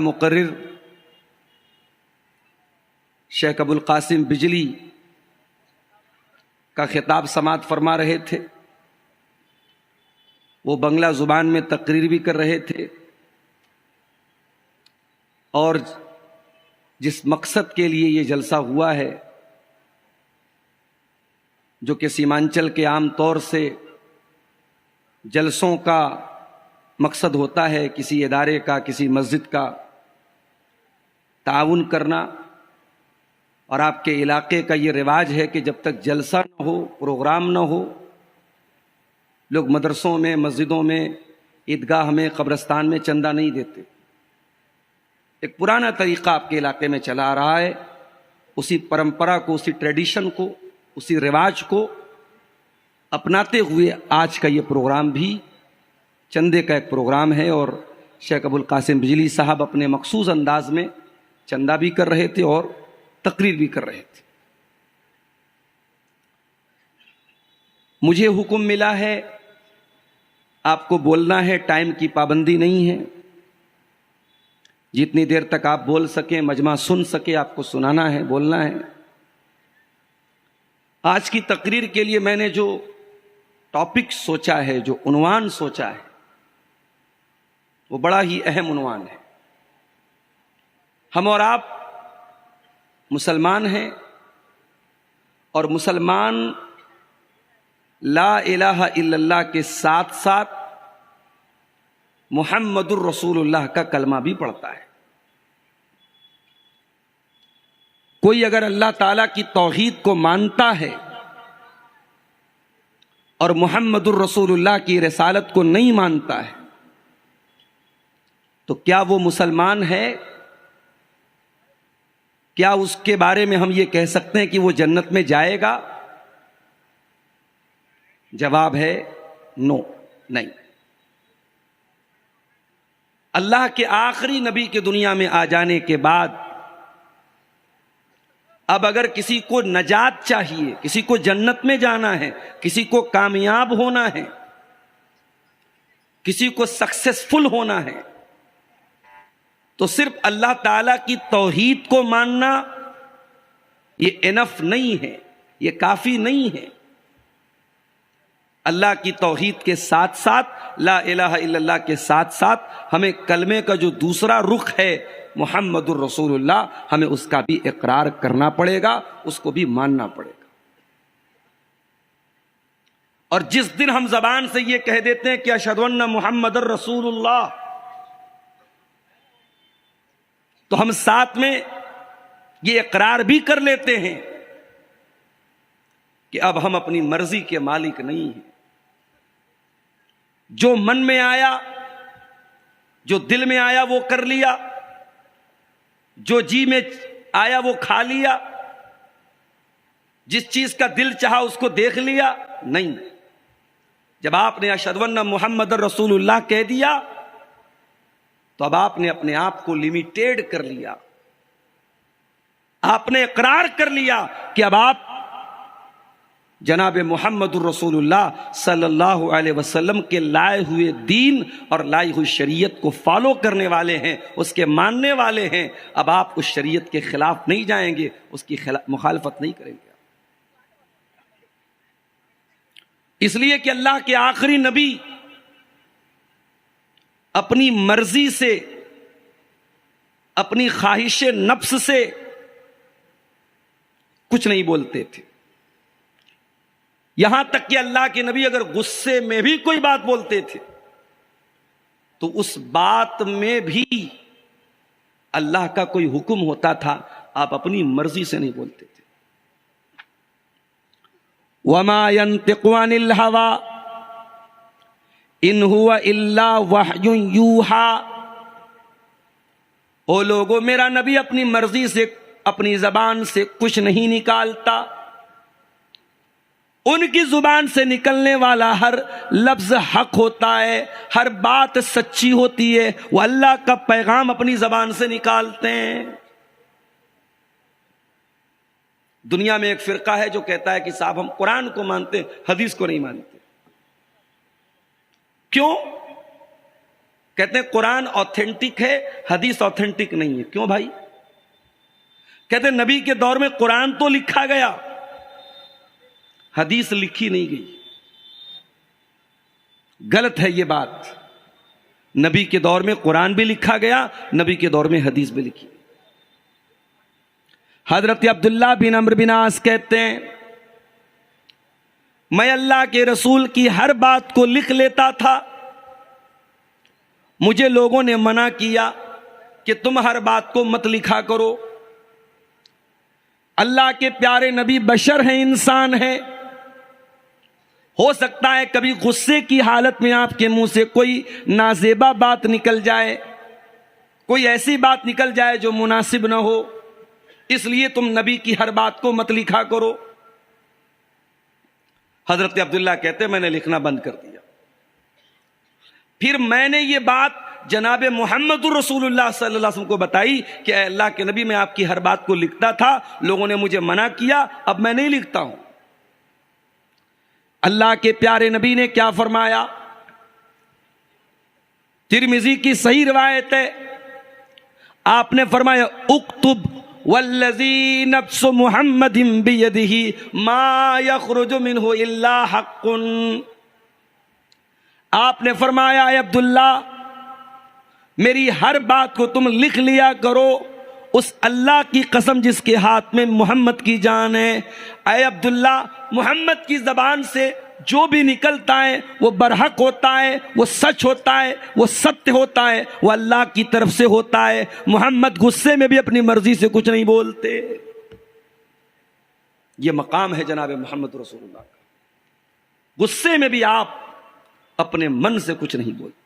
مقرر شیخ ابوالقاسم بجلی کا خطاب سماعت فرما رہے تھے. وہ بنگلہ زبان میں تقریر بھی کر رہے تھے اور جس مقصد کے لیے یہ جلسہ ہوا ہے، جو کہ سیمانچل کے عام طور سے جلسوں کا مقصد ہوتا ہے، کسی ادارے کا، کسی مسجد کا تعاون کرنا، اور آپ کے علاقے کا یہ رواج ہے کہ جب تک جلسہ نہ ہو، پروگرام نہ ہو، لوگ مدرسوں میں، مسجدوں میں، عیدگاہ میں، قبرستان میں چندہ نہیں دیتے. ایک پرانا طریقہ آپ کے علاقے میں چلا آ رہا ہے. اسی پرمپرا کو، اسی ٹریڈیشن کو، اسی رواج کو اپناتے ہوئے آج کا یہ پروگرام بھی چندے کا ایک پروگرام ہے، اور شیخ ابوالقاسم بجلی صاحب اپنے مخصوص انداز میں چندہ بھی کر رہے تھے اور تقریر بھی کر رہے تھے. مجھے حکم ملا ہے، آپ کو بولنا ہے، ٹائم کی پابندی نہیں ہے. جتنی دیر تک آپ بول سکیں، مجمع سن سکے، آپ کو سنانا ہے، بولنا ہے. آج کی تقریر کے لیے میں نے جو ٹاپک سوچا ہے، جو عنوان سوچا ہے، وہ بڑا ہی اہم عنوان ہے. ہم اور آپ مسلمان ہیں، اور مسلمان لا الہ الا اللہ کے ساتھ ساتھ محمد الرسول اللہ کا کلمہ بھی پڑھتا ہے. کوئی اگر اللہ تعالیٰ کی توحید کو مانتا ہے اور محمد الرسول اللہ کی رسالت کو نہیں مانتا ہے، تو کیا وہ مسلمان ہے؟ کیا اس کے بارے میں ہم یہ کہہ سکتے ہیں کہ وہ جنت میں جائے گا؟ جواب ہے نو، نہیں. اللہ کے آخری نبی کے دنیا میں آ جانے کے بعد اب اگر کسی کو نجات چاہیے، کسی کو جنت میں جانا ہے، کسی کو کامیاب ہونا ہے، کسی کو سکسیسفل ہونا ہے، تو صرف اللہ تعالی کی توحید کو ماننا یہ انف نہیں ہے، یہ کافی نہیں ہے. اللہ کی توحید کے ساتھ ساتھ، لا الہ الا اللہ کے ساتھ ساتھ ہمیں کلمے کا جو دوسرا رخ ہے محمد الرسول اللہ، ہمیں اس کا بھی اقرار کرنا پڑے گا، اس کو بھی ماننا پڑے گا. اور جس دن ہم زبان سے یہ کہہ دیتے ہیں کہ اشہد ان محمد الرسول اللہ، تو ہم ساتھ میں یہ اقرار بھی کر لیتے ہیں کہ اب ہم اپنی مرضی کے مالک نہیں ہیں. جو من میں آیا، جو دل میں آیا وہ کر لیا، جو جی میں آیا وہ کھا لیا، جس چیز کا دل چاہا اس کو دیکھ لیا. نہیں، جب آپ نے اشہد ان محمد الرسول اللہ کہہ دیا تو اب آپ نے اپنے آپ کو لیمیٹیڈ کر لیا. آپ نے اقرار کر لیا کہ اب آپ جناب محمد الرسول اللہ صلی اللہ علیہ وسلم کے لائے ہوئے دین اور لائی ہوئی شریعت کو فالو کرنے والے ہیں، اس کے ماننے والے ہیں. اب آپ اس شریعت کے خلاف نہیں جائیں گے، اس کی مخالفت نہیں کریں گے. اس لیے کہ اللہ کے آخری نبی اپنی مرضی سے، اپنی خواہش نفس سے کچھ نہیں بولتے تھے. یہاں تک کہ اللہ کے نبی اگر غصے میں بھی کوئی بات بولتے تھے تو اس بات میں بھی اللہ کا کوئی حکم ہوتا تھا، آپ اپنی مرضی سے نہیں بولتے تھے. وَمَا يَنطِقُ عَنِ الْهَوَىٰ ان هو الا وحی یوحیٰ. او لوگو، میرا نبی اپنی مرضی سے، اپنی زبان سے کچھ نہیں نکالتا. ان کی زبان سے نکلنے والا ہر لفظ حق ہوتا ہے، ہر بات سچی ہوتی ہے. وہ اللہ کا پیغام اپنی زبان سے نکالتے ہیں. دنیا میں ایک فرقہ ہے جو کہتا ہے کہ صاحب ہم قرآن کو مانتے، حدیث کو نہیں مانتے. کیوں؟ کہتے ہیں قرآن آتھینٹک ہے، حدیث آتھینٹک نہیں ہے۔ کیوں بھائی؟ کہتے ہیں نبی کے دور میں قرآن تو لکھا گیا، حدیث لکھی نہیں گئی۔ غلط ہے یہ بات۔ نبی کے دور میں قرآن بھی لکھا گیا، نبی کے دور میں حدیث بھی لکھی گئی۔ حضرت عبداللہ بن عمرو بن عاص کہتے ہیں میں اللہ کے رسول کی ہر بات کو لکھ لیتا تھا، مجھے لوگوں نے منع کیا کہ تم ہر بات کو مت لکھا کرو۔ اللہ کے پیارے نبی بشر ہیں، انسان ہیں، ہو سکتا ہے کبھی غصے کی حالت میں آپ کے منہ سے کوئی نازیبا بات نکل جائے، کوئی ایسی بات نکل جائے جو مناسب نہ ہو، اس لیے تم نبی کی ہر بات کو مت لکھا کرو۔ حضرت عبداللہ کہتے ہیں میں نے لکھنا بند کر دیا۔ پھر میں نے یہ بات جناب محمد رسول اللہ صلی اللہ علیہ وسلم کو بتائی کہ اے اللہ کے نبی، میں آپ کی ہر بات کو لکھتا تھا، لوگوں نے مجھے منع کیا، اب میں نہیں لکھتا ہوں۔ اللہ کے پیارے نبی نے کیا فرمایا؟ ترمذی کی صحیح روایت ہے، آپ نے فرمایا اکتب والذی نفس محمد بیدہ ما یخرج منہ الا حق۔ آپ نے فرمایا اے عبداللہ، میری ہر بات کو تم لکھ لیا کرو، اس اللہ کی قسم جس کے ہاتھ میں محمد کی جان ہے۔ اے عبداللہ، محمد کی زبان سے جو بھی نکلتا ہے وہ برحق ہوتا ہے، وہ سچ ہوتا ہے، وہ ستیہ ہوتا ہے، وہ اللہ کی طرف سے ہوتا ہے۔ محمد غصے میں بھی اپنی مرضی سے کچھ نہیں بولتے۔ یہ مقام ہے جناب محمد رسول اللہ کا، غصے میں بھی آپ اپنے من سے کچھ نہیں بولتے۔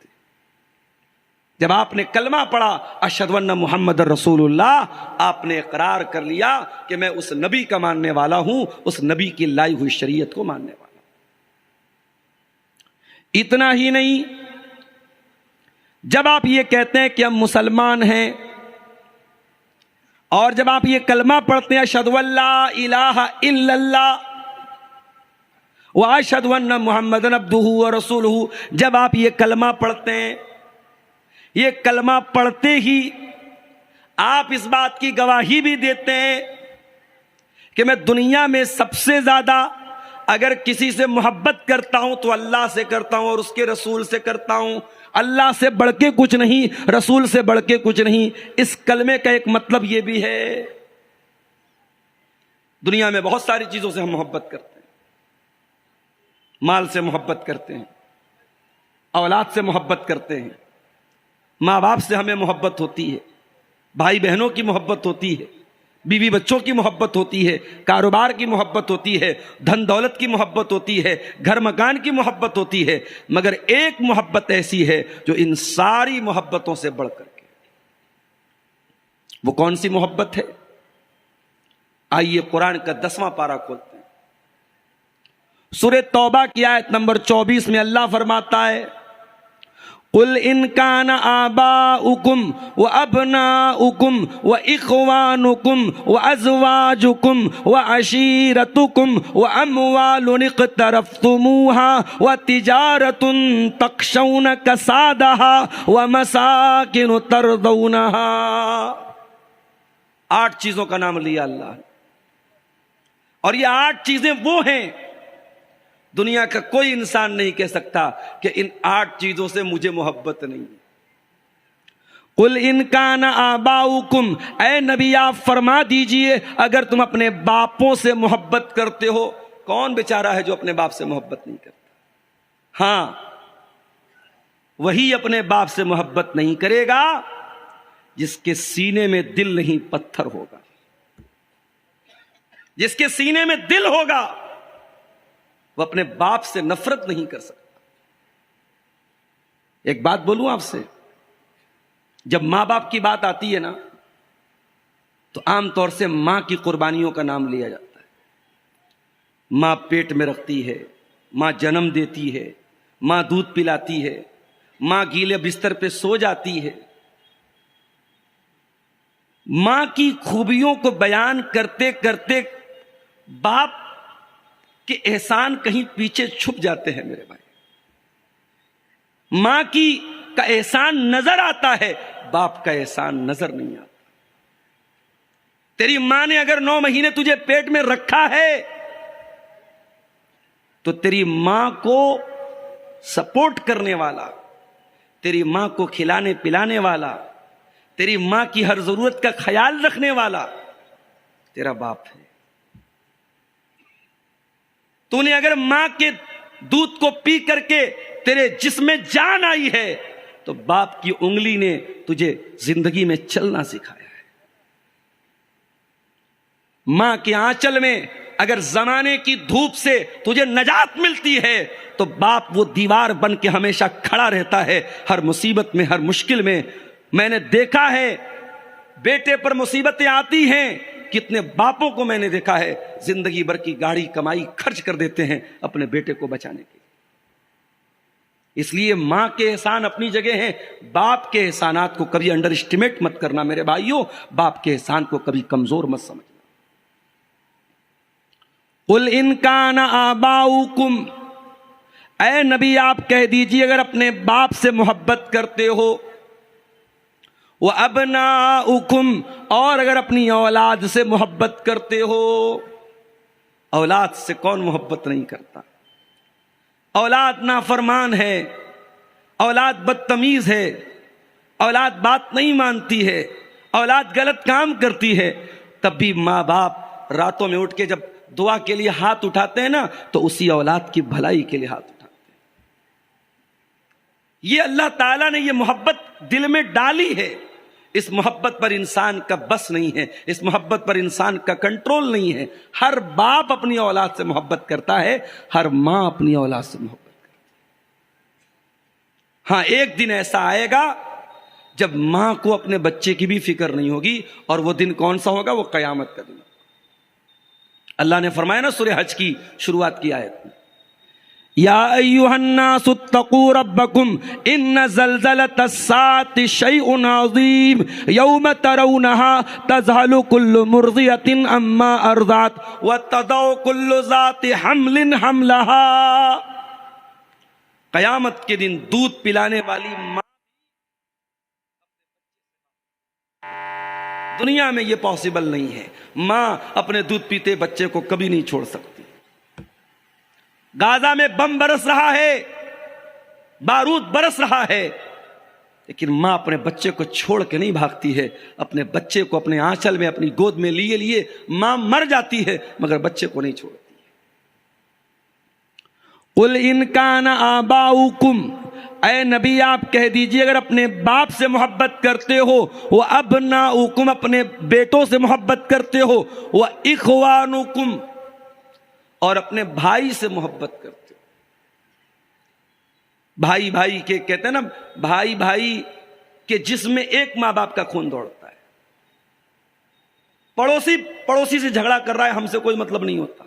جب آپ نے کلمہ پڑھا اشہد ان محمد رسول اللہ، آپ نے اقرار کر لیا کہ میں اس نبی کا ماننے والا ہوں، اس نبی کی لائی ہوئی شریعت کو ماننے والا ہوں۔ اتنا ہی نہیں، جب آپ یہ کہتے ہیں کہ ہم مسلمان ہیں، اور جب آپ یہ کلمہ پڑھتے ہیں اشہد ان لا الہ الا اللہ واشہد ان محمد عبدہ ورسولہ، جب آپ یہ کلمہ پڑھتے ہیں، یہ کلمہ پڑھتے ہی آپ اس بات کی گواہی بھی دیتے ہیں کہ میں دنیا میں سب سے زیادہ اگر کسی سے محبت کرتا ہوں تو اللہ سے کرتا ہوں اور اس کے رسول سے کرتا ہوں، اللہ سے بڑھ کے کچھ نہیں، رسول سے بڑھ کے کچھ نہیں۔ اس کلمے کا ایک مطلب یہ بھی ہے، دنیا میں بہت ساری چیزوں سے ہم محبت کرتے ہیں، مال سے محبت کرتے ہیں، اولاد سے محبت کرتے ہیں، ماں باپ سے ہمیں محبت ہوتی ہے، بھائی بہنوں کی محبت ہوتی ہے، بیوی بچوں کی محبت ہوتی ہے، کاروبار کی محبت ہوتی ہے، دھن دولت کی محبت ہوتی ہے، گھر مکان کی محبت ہوتی ہے، مگر ایک محبت ایسی ہے جو ان ساری محبتوں سے بڑھ کر کے، وہ کون سی محبت ہے؟ آئیے قرآن کا 10واں پارہ کھولتے ہیں، سورہ توبہ کی آیت نمبر 24 میں اللہ فرماتا ہے قل ان کان آباؤکم وابناؤکم واخوانکم وازواجکم وعشیرتکم واموال اقترفتموها وتجارۃ تخشون کسادها ومساکن ترضونها۔ 8 چیزوں کا نام لیا اللہ نے، اور یہ 8 چیزیں وہ ہیں دنیا کا کوئی انسان نہیں کہہ سکتا کہ ان 8 چیزوں سے مجھے محبت نہیں۔ قل ان کان آباؤکم، اے نبی آپ فرما دیجئے اگر تم اپنے باپوں سے محبت کرتے ہو۔ کون بیچارہ ہے جو اپنے باپ سے محبت نہیں کرتا؟ ہاں، وہی اپنے باپ سے محبت نہیں کرے گا جس کے سینے میں دل نہیں پتھر ہوگا، جس کے سینے میں دل ہوگا وہ اپنے باپ سے نفرت نہیں کر سکتا۔ ایک بات بولوں آپ سے، جب ماں باپ کی بات آتی ہے نا تو عام طور سے ماں کی قربانیوں کا نام لیا جاتا ہے۔ ماں پیٹ میں رکھتی ہے، ماں جنم دیتی ہے، ماں دودھ پلاتی ہے، ماں گیلے بستر پہ سو جاتی ہے۔ ماں کی خوبیوں کو بیان کرتے کرتے باپ کہ احسان کہیں پیچھے چھپ جاتے ہیں میرے بھائی۔ ماں کی کا احسان نظر آتا ہے، باپ کا احسان نظر نہیں آتا۔ تیری ماں نے اگر 9 مہینے تجھے پیٹ میں رکھا ہے تو تیری ماں کو سپورٹ کرنے والا، تیری ماں کو کھلانے پلانے والا، تیری ماں کی ہر ضرورت کا خیال رکھنے والا تیرا باپ ہے۔ تو نے اگر ماں کے دودھ کو پی کر کے تیرے جسم میں جان آئی ہے تو باپ کی انگلی نے تجھے زندگی میں چلنا سکھایا ہے۔ ماں کے آنچل میں اگر زمانے کی دھوپ سے تجھے نجات ملتی ہے تو باپ وہ دیوار بن کے ہمیشہ کھڑا رہتا ہے ہر مصیبت میں، ہر مشکل میں۔ میں نے دیکھا ہے بیٹے پر مصیبتیں آتی ہیں، کتنے باپوں کو میں نے دیکھا ہے زندگی بھر کی گاڑی کمائی خرچ کر دیتے ہیں اپنے بیٹے کو بچانے کے لیے۔ اس لیے ماں کے احسان اپنی جگہ ہیں، باپ کے احسانات کو کبھی انڈر اسٹیمیٹ مت کرنا میرے بھائیوں، باپ کے احسان کو کبھی کمزور مت سمجھنا۔ قُلْ إِنْ كَانَ آبَاؤُكُمْ، اے نبی آپ کہہ دیجئے اگر اپنے باپ سے محبت کرتے ہو، وَأَبْنَاؤُكُمْ، اور اگر اپنی اولاد سے محبت کرتے ہو۔ اولاد سے کون محبت نہیں کرتا؟ اولاد نافرمان ہے، اولاد بدتمیز ہے، اولاد بات نہیں مانتی ہے، اولاد غلط کام کرتی ہے، تب بھی ماں باپ راتوں میں اٹھ کے جب دعا کے لیے ہاتھ اٹھاتے ہیں نا تو اسی اولاد کی بھلائی کے لیے ہاتھ اٹھاتے ہیں۔ یہ اللہ تعالیٰ نے یہ محبت دل میں ڈالی ہے، اس محبت پر انسان کا بس نہیں ہے، اس محبت پر انسان کا کنٹرول نہیں ہے۔ ہر باپ اپنی اولاد سے محبت کرتا ہے، ہر ماں اپنی اولاد سے محبت کرتی ہے۔ ہاں ایک دن ایسا آئے گا جب ماں کو اپنے بچے کی بھی فکر نہیں ہوگی، اور وہ دن کون سا ہوگا؟ وہ قیامت کا دن۔ اللہ نے فرمایا نا سورہ حج کی شروعات کی آیت میں، یا ایھا الناس اتقوا ربکم ان زلزلۃ الساعۃ شیء عظیم یوم ترونها تذہل کل مرضیۃ عما ارضعت وتضع کل ذات حمل حملها۔ قیامت کے دن دودھ پلانے والی ماں، دنیا میں یہ پاسبل نہیں ہے، ماں اپنے دودھ پیتے بچے کو کبھی نہیں چھوڑ سکتی۔ غازہ میں بم برس رہا ہے، بارود برس رہا ہے، لیکن ماں اپنے بچے کو چھوڑ کے نہیں بھاگتی ہے، اپنے بچے کو اپنے آنچل میں اپنی گود میں لیے لیے ماں مر جاتی ہے مگر بچے کو نہیں چھوڑتی۔ قُلْ إِنْ كَانَ آبَاؤُكُمْ، اے نبی آپ کہہ دیجئے اگر اپنے باپ سے محبت کرتے ہو، وَأَبْنَاؤُكُمْ، اپنے بیٹوں سے محبت کرتے ہو، وَإِخْوَانُكُمْ، اور اپنے بھائی سے محبت کرتے ہو۔ بھائی بھائی کے کہتے ہیں نا، بھائی بھائی کے جسم میں ایک ماں باپ کا خون دوڑتا ہے۔ پڑوسی سے جھگڑا کر رہا ہے، ہم سے کوئی مطلب نہیں ہوتا۔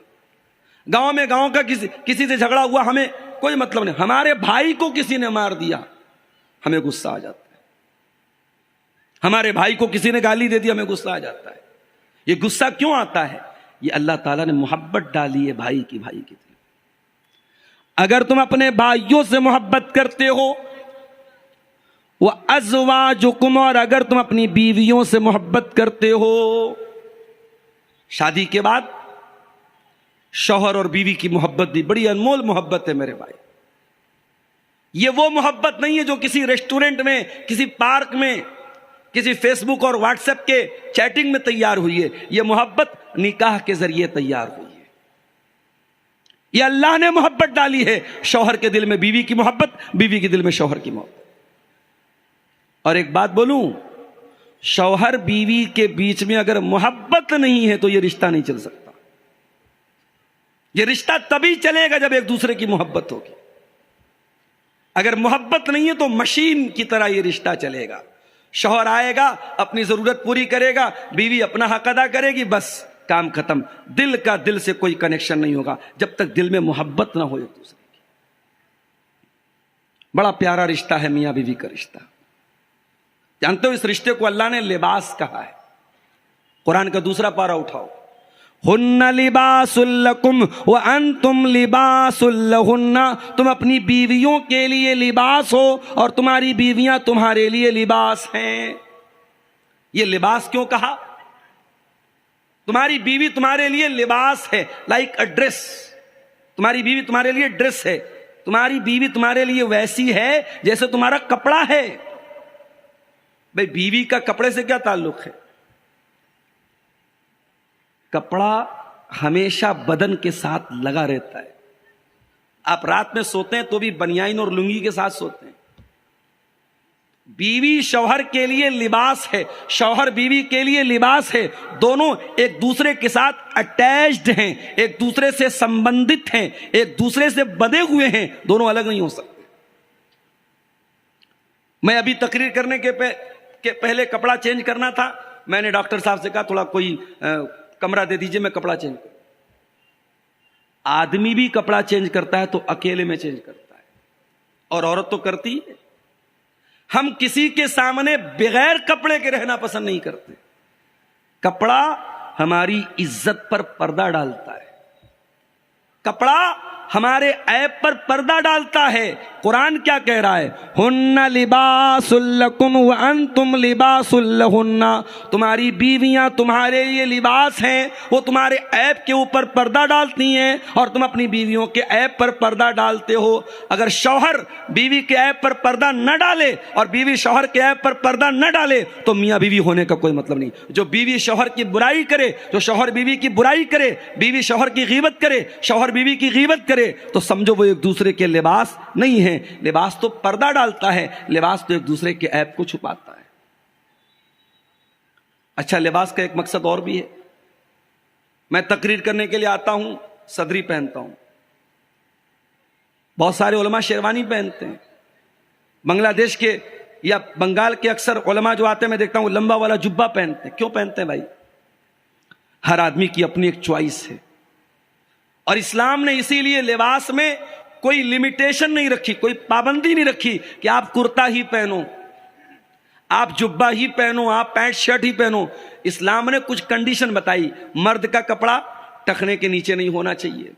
گاؤں میں گاؤں کا کسی سے جھگڑا ہوا، ہمیں کوئی مطلب نہیں۔ ہمارے بھائی کو کسی نے مار دیا، ہمیں غصہ آ جاتا ہے۔ ہمارے بھائی کو کسی نے گالی دے دی، ہمیں غصہ آ جاتا ہے۔ یہ غصہ کیوں آتا ہے؟ یہ اللہ تعالیٰ نے محبت ڈالی ہے بھائی کی دل۔ اگر تم اپنے بھائیوں سے محبت کرتے ہو، وَأَزْوَاجُكُمْ، اور اگر تم اپنی بیویوں سے محبت کرتے ہو۔ شادی کے بعد شوہر اور بیوی کی محبت بھی بڑی انمول محبت ہے میرے بھائی۔ یہ وہ محبت نہیں ہے جو کسی ریسٹورنٹ میں، کسی پارک میں، کسی فیس بک اور واٹس ایپ کے چیٹنگ میں تیار ہوئی ہے۔ یہ محبت نکاح کے ذریعے تیار ہوئی ہے۔ یہ اللہ نے محبت ڈالی ہے، شوہر کے دل میں بیوی کی محبت، بیوی کے دل میں شوہر کی محبت۔ اور ایک بات بولوں، شوہر بیوی کے بیچ میں اگر محبت نہیں ہے تو یہ رشتہ نہیں چل سکتا۔ یہ رشتہ تبھی چلے گا جب ایک دوسرے کی محبت ہوگی۔ اگر محبت نہیں ہے تو مشین کی طرح یہ رشتہ چلے گا۔ شوہر آئے گا، اپنی ضرورت پوری کرے گا، بیوی اپنا حق ادا کرے گی، بس کام ختم۔ دل کا دل سے کوئی کنیکشن نہیں ہوگا جب تک دل میں محبت نہ ہو ایک دوسرے کی۔ بڑا پیارا رشتہ ہے میاں بیوی کا رشتہ۔ جانتے ہو اس رشتے کو اللہ نے لباس کہا ہے۔ قرآن کا دوسرا پارہ اٹھاؤ، ہن لباس لکم وانتم لباس لہن، تم اپنی بیویوں کے لیے لباس ہو اور تمہاری بیویاں تمہارے لیے لباس ہیں۔ یہ لباس کیوں کہا؟ تمہاری بیوی تمہارے لیے لباس ہے، لائک اے ڈریس۔ تمہاری بیوی تمہارے لیے ڈریس ہے، تمہاری بیوی تمہارے لیے ویسی ہے جیسے تمہارا کپڑا ہے۔ بھئی بیوی کا کپڑے سے کیا تعلق ہے؟ کپڑا ہمیشہ بدن کے ساتھ لگا رہتا ہے۔ آپ رات میں سوتے ہیں تو بھی بنیان اور لنگی کے ساتھ سوتے ہیں۔ بیوی شوہر کے لیے لباس ہے، شوہر بیوی کے لیے لباس ہے، دونوں ایک دوسرے کے ساتھ اٹیچڈ ہیں، ایک دوسرے سے سمبندت ہیں، ایک دوسرے سے بندھے ہوئے ہیں، دونوں الگ نہیں ہو سکتے۔ میں ابھی تقریر کرنے کے پہلے کپڑا چینج کرنا تھا، میں نے ڈاکٹر صاحب سے کہا تھوڑا کوئی کمرہ دے دیجئے میں کپڑا چینج کروں۔ آدمی بھی کپڑا چینج کرتا ہے تو اکیلے میں چینج کرتا ہے، اور عورت تو کرتی ہے۔ ہم کسی کے سامنے بغیر کپڑے کے رہنا پسند نہیں کرتے۔ کپڑا ہماری عزت پر پردہ ڈالتا ہے، کپڑا ہمارے عیب پر پردہ ڈالتا ہے۔ قرآن کیا کہہ رہا ہے؟ ہن لباس لکم وانتم لباس لہن، تمہاری بیویاں تمہارے لیے لباس ہیں، وہ تمہارے عیب کے اوپر پردہ ڈالتی ہیں اور تم اپنی بیویوں کے عیب پر پردہ ڈالتے ہو۔ اگر شوہر بیوی کے عیب پر پردہ نہ ڈالے اور بیوی شوہر کے عیب پر پردہ نہ ڈالے تو میاں بیوی ہونے کا کوئی مطلب نہیں۔ جو بیوی شوہر کی برائی کرے، جو شوہر بیوی کی برائی کرے، بیوی شوہر کی غیبت کرے، شوہر بیوی کی غیبت کرے، تو سمجھو وہ ایک دوسرے کے لباس نہیں ہیں۔ لباس تو پردہ ڈالتا ہے، لباس تو ایک دوسرے کے عیب کو چھپاتا ہے۔ اچھا، لباس کا ایک مقصد اور بھی ہے۔ میں تقریر کرنے کے لیے آتا ہوں، صدری پہنتا ہوں، بہت سارے علماء شیروانی پہنتے ہیں۔ بنگلہ دیش کے یا بنگال کے اکثر علماء جو آتے ہیں میں دیکھتا ہوں لمبا والا جبہ پہنتے ہیں۔ کیوں پہنتے ہیں بھائی؟ ہر آدمی کی اپنی ایک چوائس ہے، اور اسلام نے اسی لیے لباس میں کوئی لمیٹیشن نہیں رکھی، کوئی پابندی نہیں رکھی کہ آپ کرتا ہی پہنو، آپ جبہ ہی پہنو، آپ پینٹ شرٹ ہی پہنو۔ اسلام نے کچھ کنڈیشن بتائی۔ مرد کا کپڑا ٹخنے کے نیچے نہیں ہونا چاہیے،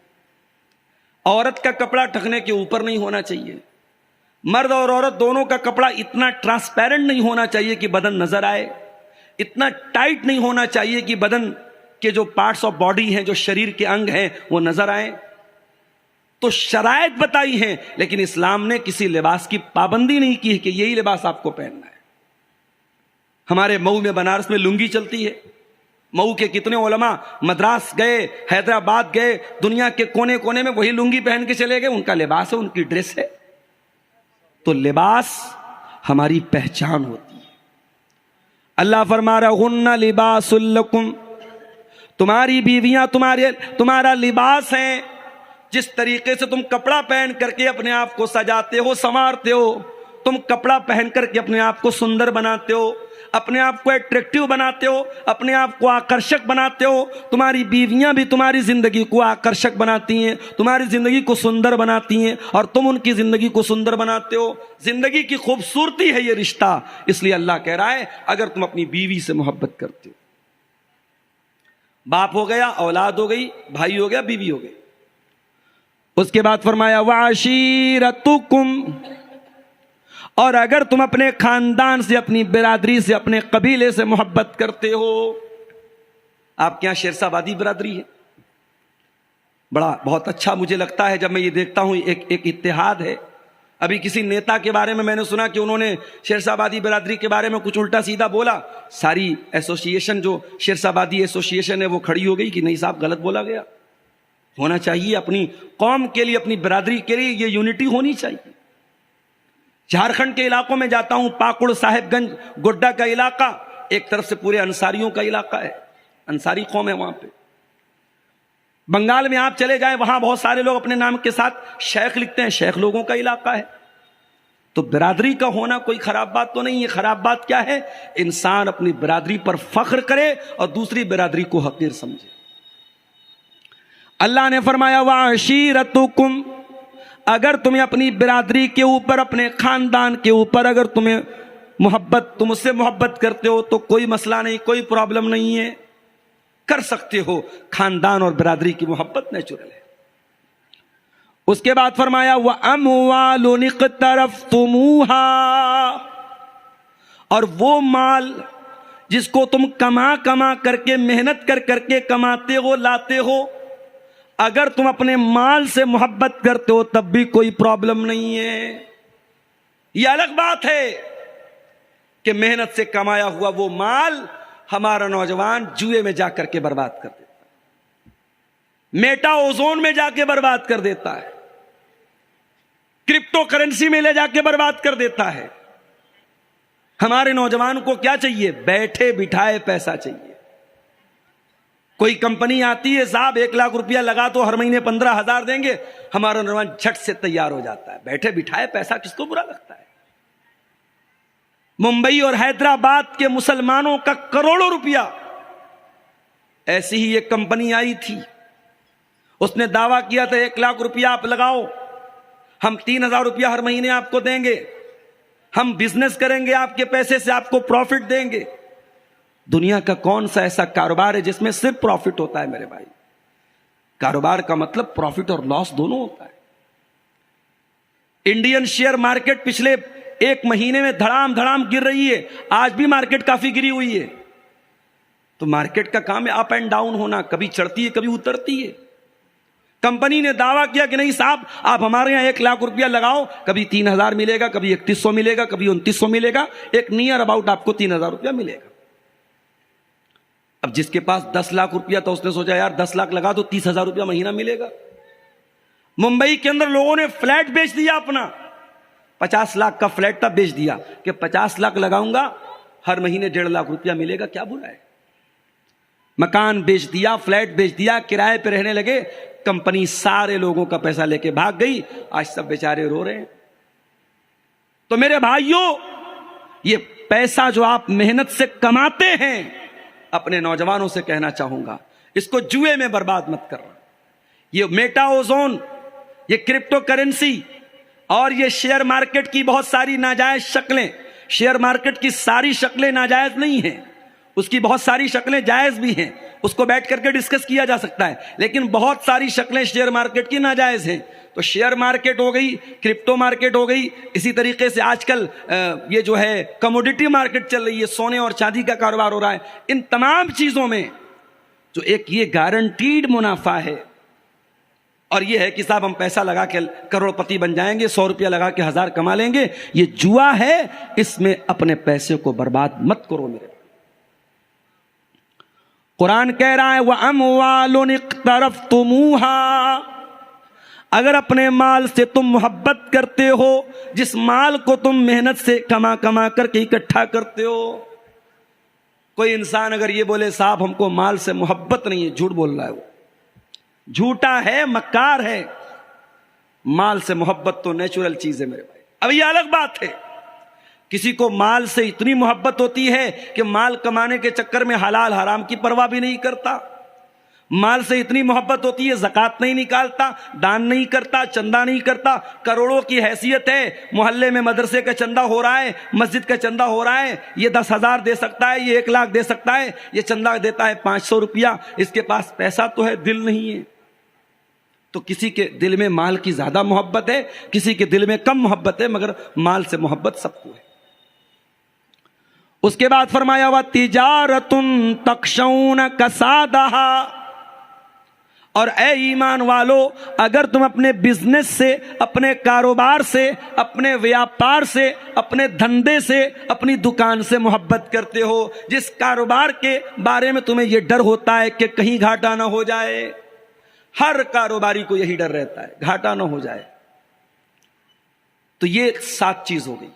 عورت کا کپڑا ٹخنے کے اوپر نہیں ہونا چاہیے، مرد اور عورت دونوں کا کپڑا اتنا ٹرانسپیرنٹ نہیں ہونا چاہیے کہ بدن نظر آئے، اتنا ٹائٹ نہیں ہونا چاہیے کہ بدن کے جو پارٹس آف باڈی ہیں، جو شریر کے انگ ہیں، وہ نظر آئیں۔ تو شرائط بتائی ہیں، لیکن اسلام نے کسی لباس کی پابندی نہیں کی ہے کہ یہی لباس آپ کو پہننا ہے۔ ہمارے مئو میں، بنارس میں لنگی چلتی ہے۔ مئو کے کتنے علماء مدراس گئے، حیدرآباد گئے، دنیا کے کونے کونے میں وہی لنگی پہن کے چلے گئے، ان کا لباس ہے، ان کی ڈریس ہے۔ تو لباس ہماری پہچان ہوتی ہے۔ اللہ فرما رہا ہن لباس لکم، تمہاری بیویاں تمہارا لباس ہیں۔ جس طریقے سے تم کپڑا پہن کر کے اپنے آپ کو سجاتے ہو، سنوارتے ہو، تم کپڑا پہن کر کے اپنے آپ کو سندر بناتے ہو، اپنے آپ کو اٹریکٹیو بناتے ہو، اپنے آپ کو آکرشک بناتے ہو، تمہاری بیویاں بھی تمہاری زندگی کو آکرشک بناتی ہیں، تمہاری زندگی کو سندر بناتی ہیں، اور تم ان کی زندگی کو سندر بناتے ہو۔ زندگی کی خوبصورتی ہے یہ رشتہ۔ اس لیے اللہ کہہ رہا ہے اگر تم اپنی بیوی سے محبت کرتے ہو، باپ ہو گیا، اولاد ہو گئی، بھائی ہو گیا، بیوی ہو گئی، اس کے بعد فرمایا وعشیرتکم، اور اگر تم اپنے خاندان سے، اپنی برادری سے، اپنے قبیلے سے محبت کرتے ہو۔ آپ کے یہاں شیرشاہ آبادی برادری ہے، بہت اچھا مجھے لگتا ہے جب میں یہ دیکھتا ہوں، ایک اتحاد ہے۔ ابھی کسی نیتا کے بارے میں نے سنا کہ انہوں نے شیرشاہ آبادی برادری کے بارے میں کچھ الٹا سیدھا بولا، ساری ایسوسیشن جو شیرشاہ آبادی ایسوسیشن ہے وہ کھڑی ہو گئی کہ نہیں صاحب غلط بولا گیا۔ ہونا چاہیے اپنی قوم کے لیے، اپنی برادری کے لیے یہ یونٹی ہونی چاہیے۔ جھارکھنڈ کے علاقوں میں جاتا ہوں، پاکڑ، صاحب گنج، گڈا کا علاقہ ایک طرف سے پورے انصاریوں کا علاقہ ہے، انصاری قوم ہے وہاں پہ۔ بنگال میں آپ چلے جائیں، وہاں بہت سارے لوگ اپنے نام کے ساتھ شیخ لکھتے ہیں، شیخ لوگوں کا علاقہ ہے۔ تو برادری کا ہونا کوئی خراب بات تو نہیں ہے۔ خراب بات کیا ہے؟ انسان اپنی برادری پر فخر کرے اور دوسری برادری کو حقیر سمجھے۔ اللہ نے فرمایا وعشیرتکم، اگر تمہیں اپنی برادری کے اوپر، اپنے خاندان کے اوپر اگر تمہیں محبت، تم اس سے محبت کرتے ہو تو کوئی مسئلہ نہیں، کوئی پرابلم نہیں ہے۔ کر سکتے ہو. خاندان اور برادری کی محبت نیچرل ہے. اس کے بعد فرمایا وَأَمْوَالٌ اقْتَرَفْتُمُوهَا، اور وہ مال جس کو تم کما کر کے محنت کر کے کماتے ہو لاتے ہو، اگر تم اپنے مال سے محبت کرتے ہو تب بھی کوئی پرابلم نہیں ہے. یہ الگ بات ہے کہ محنت سے کمایا ہوا وہ مال ہمارا نوجوان جوئے میں جا کر کے برباد کر دیتا ہے، میٹا اوزون میں جا کے برباد کر دیتا ہے، کرپٹو کرنسی میں لے جا کے برباد کر دیتا ہے. ہمارے نوجوان کو کیا چاہیے؟ بیٹھے بٹھائے پیسہ چاہیے. کوئی کمپنی آتی ہے، صاحب 1 لاکھ روپیہ لگا تو ہر مہینے 15,000 دیں گے، ہمارا نوجوان جھٹ سے تیار ہو جاتا ہے. بیٹھے بٹھائے پیسہ کس کو برا لگتا ہے؟ ممبئی اور حیدرآباد کے مسلمانوں کا کروڑوں روپیہ، ایسی ہی ایک کمپنی آئی تھی، اس نے دعویٰ کیا تھا 1 لاکھ روپیہ آپ لگاؤ، ہم 3,000 روپیہ ہر مہینے آپ کو دیں گے، ہم بزنس کریں گے آپ کے پیسے سے، آپ کو پروفٹ دیں گے. دنیا کا کون سا ایسا کاروبار ہے جس میں صرف پروفٹ ہوتا ہے میرے بھائی؟ کاروبار کا مطلب پروفٹ اور لاس دونوں ہوتا ہے. انڈین شیئر مارکیٹ پچھلے 1 مہینے میں دھڑام گر رہی ہے، آج بھی مارکیٹ کافی گری ہوئی ہے. تو مارکیٹ کا کام ہے اپ اینڈ ڈاؤن ہونا، کبھی چڑھتی ہے کبھی اترتی ہے. کمپنی نے دعویٰ کیا کہ نہیں صاحب آپ ہمارے یہاں 1 لاکھ روپیہ لگاؤ، کبھی 3,000 ملے گا، کبھی 3,100 ملے گا، کبھی 2,900 ملے گا، ایک نیئر اباؤٹ آپ کو 3,000 روپیہ ملے گا. اب جس کے پاس 10 لاکھ روپیہ تھا اس نے سوچا یار 10 لاکھ لگا تو 30,000 روپیہ مہینہ ملے گا. ممبئی کے اندر لوگوں نے فلیٹ بیچ دیا اپنا، 50 لاکھ کا فلیٹ تھا، بیچ دیا کہ 50 لاکھ لگاؤں گا ہر مہینے 1.5 لاکھ روپیہ ملے گا، کیا برا ہے. مکان بیچ دیا، فلیٹ بیچ دیا، کرائے پہ رہنے لگے. کمپنی سارے لوگوں کا پیسہ لے کے بھاگ گئی، آج سب بیچارے رو رہے ہیں. تو میرے بھائیوں، یہ پیسہ جو آپ محنت سے کماتے ہیں، اپنے نوجوانوں سے کہنا چاہوں گا اس کو جوئے میں برباد مت کرنا. یہ میٹا اوزون، یہ کرپٹو کرنسی اور یہ شیئر مارکیٹ کی بہت ساری ناجائز شکلیں، شیئر مارکیٹ کی ساری شکلیں ناجائز نہیں ہیں، اس کی بہت ساری شکلیں جائز بھی ہیں، اس کو بیٹھ کر کے ڈسکس کیا جا سکتا ہے، لیکن بہت ساری شکلیں شیئر مارکیٹ کی ناجائز ہیں. تو شیئر مارکیٹ ہو گئی، کرپٹو مارکیٹ ہو گئی، اسی طریقے سے آج کل یہ جو ہے کموڈیٹی مارکیٹ چل رہی ہے، سونے اور چاندی کا کاروبار ہو رہا ہے. ان تمام چیزوں میں جو ایک یہ گارنٹیڈ منافع ہے، اور یہ ہے کہ صاحب ہم پیسہ لگا کے کروڑ پتی بن جائیں گے، 100 روپیہ لگا کے 1000 کما لیں گے، یہ جوا ہے. اس میں اپنے پیسے کو برباد مت کرو میرے. قرآن کہہ رہا ہے وَأَمْوَالٌ اقْتَرَفْتُمُوهَا، اگر اپنے مال سے تم محبت کرتے ہو، جس مال کو تم محنت سے کما کر کے اکٹھا کرتے ہو. کوئی انسان اگر یہ بولے صاحب ہم کو مال سے محبت نہیں ہے، جھوٹ بول رہا ہے، وہ جھوٹا ہے، مکار ہے. مال سے محبت تو نیچرل چیز ہے میرے بھائی. اب یہ الگ بات ہے، کسی کو مال سے اتنی محبت ہوتی ہے کہ مال کمانے کے چکر میں حلال حرام کی پرواہ بھی نہیں کرتا. مال سے اتنی محبت ہوتی ہے زکوٰۃ نہیں نکالتا، دان نہیں کرتا، چندہ نہیں کرتا. کروڑوں کی حیثیت ہے، محلے میں مدرسے کا چندہ ہو رہا ہے، مسجد کا چندہ ہو رہا ہے، یہ 10,000 دے سکتا ہے، یہ 1 لاکھ دے سکتا ہے، یہ چندہ دیتا ہے 500 روپیہ. اس کے پاس پیسہ تو ہے، دل نہیں ہے. تو کسی کے دل میں مال کی زیادہ محبت ہے، کسی کے دل میں کم محبت ہے، مگر مال سے محبت سب کو ہے. اس کے بعد فرمایا وَتِجَارَةٌ تَخْشَوْنَ كَسَادَهَا، اور اے ایمان والو، اگر تم اپنے بزنس سے، اپنے کاروبار سے، اپنے ویاپار سے، اپنے دھندے سے، اپنی دکان سے محبت کرتے ہو، جس کاروبار کے بارے میں تمہیں یہ ڈر ہوتا ہے کہ کہیں گھاٹا نہ ہو جائے، ہر کاروباری کو یہی ڈر رہتا ہے گھاٹا نہ ہو جائے. تو یہ 7 چیز ہو گئی.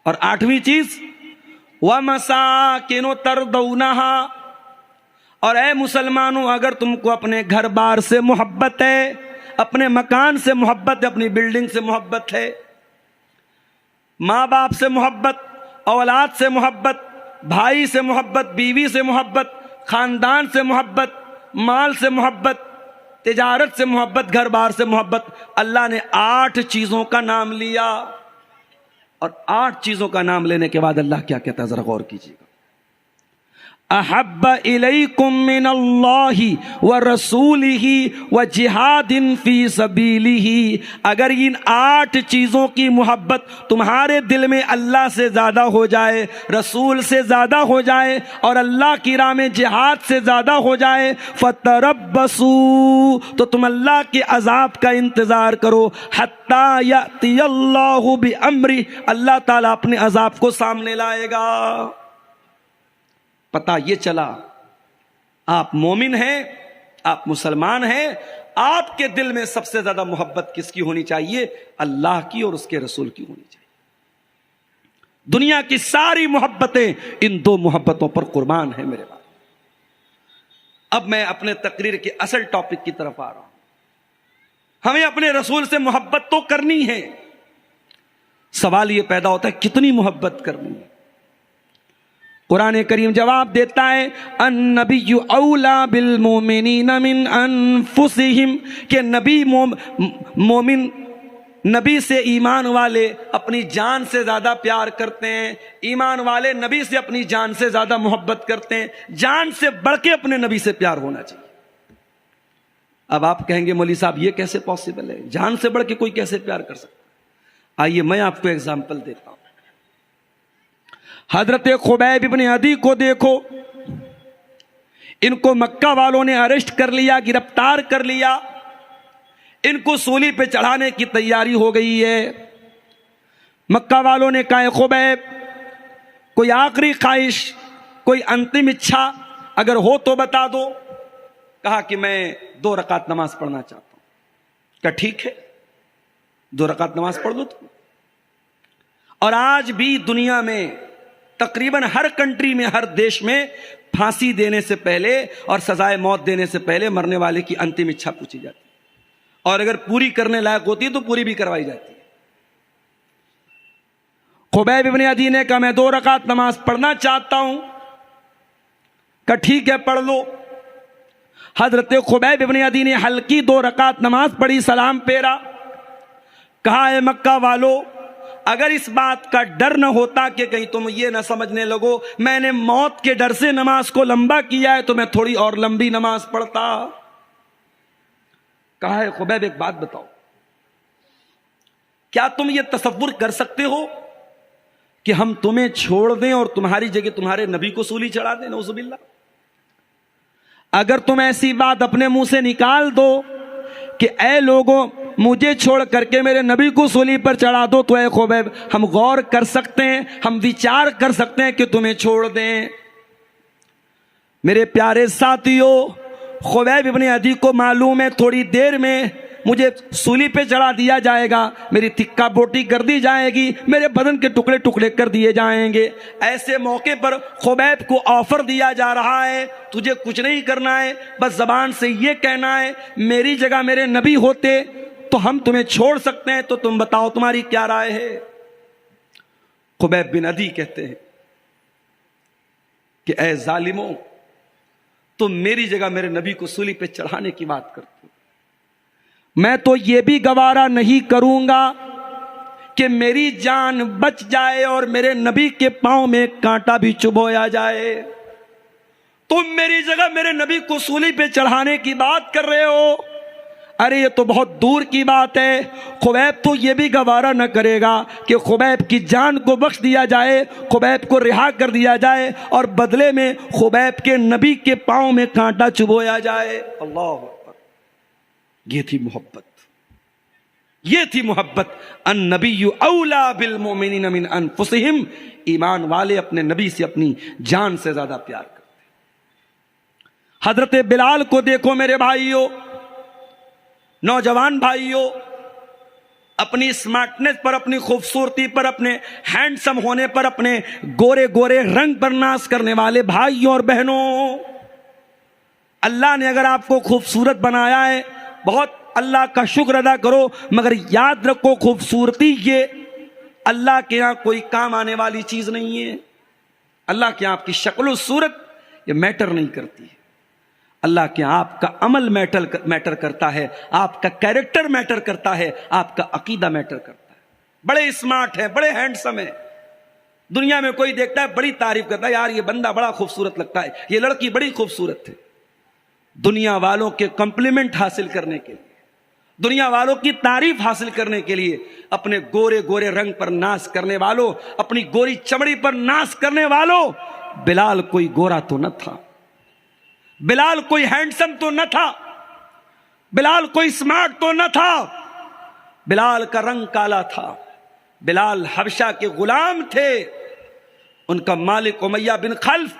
اور 8ویں چیز وَمَسَاكِنُ تَرْضَوْنَهَا، اور اے مسلمانوں اگر تم کو اپنے گھر بار سے محبت ہے، اپنے مکان سے محبت ہے، اپنی بلڈنگ سے محبت ہے، ماں باپ سے محبت، اولاد سے محبت، بھائی سے محبت، بیوی سے محبت، خاندان سے محبت، مال سے محبت، تجارت سے محبت، گھر بار سے محبت. اللہ نے 8 چیزوں کا نام لیا، اور 8 چیزوں کا نام لینے کے بعد اللہ کیا کہتا ہے ذرا غور کیجیے گا. احب الیکم من اللہ ورسولہ وجہاد فی سبیلہ، اگر ان 8 چیزوں کی محبت تمہارے دل میں اللہ سے زیادہ ہو جائے، رسول سے زیادہ ہو جائے اور اللہ کی راہ میں جہاد سے زیادہ ہو جائے، فتربصوا، تو تم اللہ کے عذاب کا انتظار کرو، حتی یأتی اللہ بامرہ، اللہ تعالیٰ اپنے عذاب کو سامنے لائے گا۔ پتہ یہ چلا آپ مومن ہیں، آپ مسلمان ہیں، آپ کے دل میں سب سے زیادہ محبت کس کی ہونی چاہیے؟ اللہ کی اور اس کے رسول کی ہونی چاہیے۔ دنیا کی ساری محبتیں ان 2 محبتوں پر قربان ہیں میرے بھائی۔ اب میں اپنے تقریر کے اصل ٹاپک کی طرف آ رہا ہوں۔ ہمیں اپنے رسول سے محبت تو کرنی ہے، سوال یہ پیدا ہوتا ہے کتنی محبت کرنی ہے؟ قرآن کریم جواب دیتا ہے النبی اولا بالمومنین من انفسہم، کہ مومن نبی سے ایمان والے اپنی جان سے زیادہ پیار کرتے ہیں، ایمان والے نبی سے اپنی جان سے زیادہ محبت کرتے ہیں، جان سے بڑھ کے اپنے نبی سے پیار ہونا چاہیے۔ اب آپ کہیں گے مولوی صاحب یہ کیسے پاسبل ہے؟ جان سے بڑھ کے کوئی کیسے پیار کر سکتا ہے؟ آئیے میں آپ کو ایگزامپل دیتا ہوں۔ حضرت خبیب ابن عدی کو دیکھو، ان کو مکہ والوں نے اریسٹ کر لیا، گرفتار کر لیا، ان کو سولی پہ چڑھانے کی تیاری ہو گئی ہے۔ مکہ والوں نے کہا خبیب کوئی آخری خواہش، کوئی انتم اچھا اگر ہو تو بتا دو۔ کہا کہ میں 2 رکعت نماز پڑھنا چاہتا ہوں۔ کہا ٹھیک ہے 2 رکعت نماز پڑھ دو تم۔ اور آج بھی دنیا میں تقریباً ہر کنٹری میں، ہر دیش میں پھانسی دینے سے پہلے اور سزائے موت دینے سے پہلے مرنے والے کی انتم اچھا پوچھی جاتی ہے، اور اگر پوری کرنے لائق ہوتی ہے تو پوری بھی کروائی جاتی ہے۔ خبیب ابن عدی نے کہا میں 2 رکعت نماز پڑھنا چاہتا ہوں۔ کہا ٹھیک ہے پڑھ لو۔ حضرت خبیب ابن عدی نے ہلکی 2 رکعت نماز پڑھی، سلام پھیرا، کہا اے مکہ والو، اگر اس بات کا ڈر نہ ہوتا کہ کہیں تم یہ نہ سمجھنے لگو میں نے موت کے ڈر سے نماز کو لمبا کیا ہے تو میں تھوڑی اور لمبی نماز پڑھتا۔ کہا ہے خبیب ایک بات بتاؤ، کیا تم یہ تصور کر سکتے ہو کہ ہم تمہیں چھوڑ دیں اور تمہاری جگہ تمہارے نبی کو سولی چڑھا دیں؟ نعوذ باللہ۔ اگر تم ایسی بات اپنے منہ سے نکال دو کہ اے لوگوں مجھے چھوڑ کر کے میرے نبی کو سولی پر چڑھا دو، تو اے خبیب ہم غور کر سکتے ہیں، ہم وچار کر سکتے ہیں کہ تمہیں چھوڑ دیں۔ میرے پیارے ساتھیوں، خبیب ابن عدی کو معلوم ہے تھوڑی دیر میں مجھے سولی پہ چڑھا دیا جائے گا، میری تکا بوٹی کر دی جائے گی، میرے بدن کے ٹکڑے ٹکڑے کر دیے جائیں گے۔ ایسے موقع پر خبیب کو آفر دیا جا رہا ہے تجھے کچھ نہیں کرنا ہے، بس زبان سے یہ کہنا ہے میری جگہ میرے نبی ہوتے تو ہم تمہیں چھوڑ سکتے ہیں، تو تم بتاؤ تمہاری کیا رائے ہے؟ خبیب بن عدی کہتے ہیں کہ اے ظالموں، تم میری جگہ میرے نبی کو سولی پہ چڑھانے کی بات کرتے ہو، میں تو یہ بھی گوارا نہیں کروں گا کہ میری جان بچ جائے اور میرے نبی کے پاؤں میں کانٹا بھی چبھویا جائے۔ تم میری جگہ میرے نبی کو سولی پہ چڑھانے کی بات کر رہے ہو، ارے یہ تو بہت دور کی بات ہے۔ خبیب تو یہ بھی گوارا نہ کرے گا کہ خبیب کی جان کو بخش دیا جائے، خبیب کو رہا کر دیا جائے اور بدلے میں خبیب کے نبی کے پاؤں میں کانٹا چبھویا جائے۔ اللہ اکبر، یہ تھی محبت، یہ تھی محبت۔ النبی اولا بالمؤمنین من انفسہم، ایمان والے اپنے نبی سے اپنی جان سے زیادہ پیار کرتے۔ حضرت بلال کو دیکھو میرے بھائیوں، نوجوان بھائیوں، اپنی اسمارٹنس پر، اپنی خوبصورتی پر، اپنے ہینڈسم ہونے پر، اپنے گورے گورے رنگ پر ناز کرنے والے بھائیوں اور بہنوں، اللہ نے اگر آپ کو خوبصورت بنایا ہے بہت اللہ کا شکر ادا کرو، مگر یاد رکھو خوبصورتی یہ اللہ کے یہاں کوئی کام آنے والی چیز نہیں ہے۔ اللہ کے یہاں آپ کی شکل و صورت یہ میٹر نہیں کرتی ہے، اللہ کے آپ کا عمل میٹر کرتا ہے، آپ کا کیریکٹر میٹر کرتا ہے، آپ کا عقیدہ میٹر کرتا ہے۔ بڑے اسمارٹ ہیں، بڑے ہینڈسم ہیں، دنیا میں کوئی دیکھتا ہے بڑی تعریف کرتا ہے، یار یہ بندہ بڑا خوبصورت لگتا ہے، یہ لڑکی بڑی خوبصورت ہے. دنیا والوں کے کمپلیمنٹ حاصل کرنے کے لیے، دنیا والوں کی تعریف حاصل کرنے کے لیے اپنے گورے گورے رنگ پر ناز کرنے والوں، اپنی گوری چمڑی پر ناز کرنے والوں، بلال کوئی گورا تو نہ تھا، بلال کوئی ہینڈسم تو نہ تھا، بلال کوئی سمارٹ تو نہ تھا، بلال کا رنگ کالا تھا. بلال حبشہ کے غلام تھے. ان کا مالک امیہ بن خلف